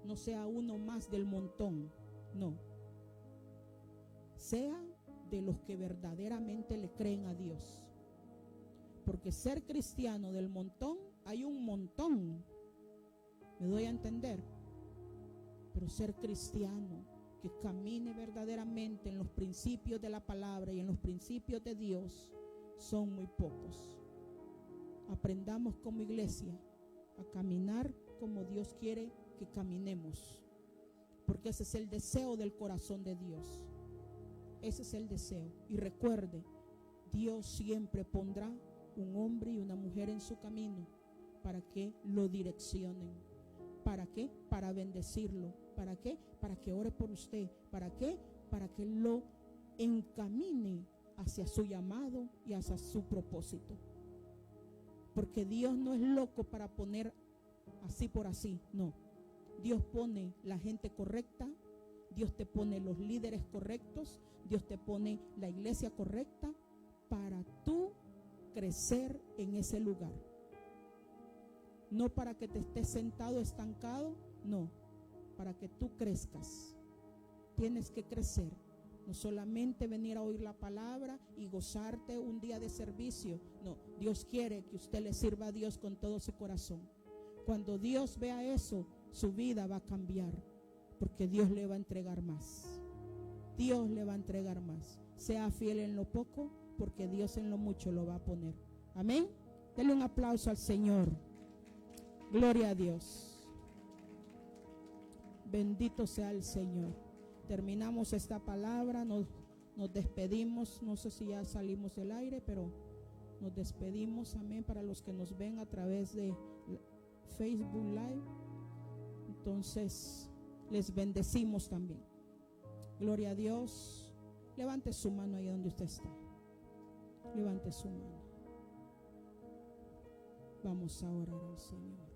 S1: No sea uno más del montón, no. Sea de los que verdaderamente le creen a Dios. Porque ser cristiano del montón, hay un montón. ¿Me doy a entender? Pero ser cristiano que camine verdaderamente en los principios de la palabra y en los principios de Dios, son muy pocos. Aprendamos como iglesia a caminar como Dios quiere que caminemos. Porque ese es el deseo del corazón de Dios. Ese es el deseo. Y recuerde, Dios siempre pondrá un hombre y una mujer en su camino para que lo direccionen. ¿Para qué? Para bendecirlo. ¿Para qué? Para que ore por usted. ¿Para qué? Para que lo encamine hacia su llamado y hacia su propósito. Porque Dios no es loco para poner así por así, no. Dios pone la gente correcta, Dios te pone los líderes correctos, Dios te pone la iglesia correcta para tú crecer en ese lugar. No para que te estés sentado, estancado, no, para que tú crezcas. Tienes que crecer, no solamente venir a oír la palabra y gozarte un día de servicio, no, Dios quiere que usted le sirva a Dios con todo su corazón. Cuando Dios vea eso, su vida va a cambiar, porque Dios le va a entregar más. Dios le va a entregar más. Sea fiel en lo poco, porque Dios en lo mucho lo va a poner. Amén. Denle un aplauso al Señor. Gloria a Dios. Bendito sea el Señor. Terminamos esta palabra, nos despedimos. No sé si ya salimos del aire, pero nos despedimos. Amén. Para los que nos ven a través de Facebook Live, entonces les bendecimos también. Gloria a Dios. Levante su mano ahí donde usted está. Levante su mano. Vamos a orar al Señor.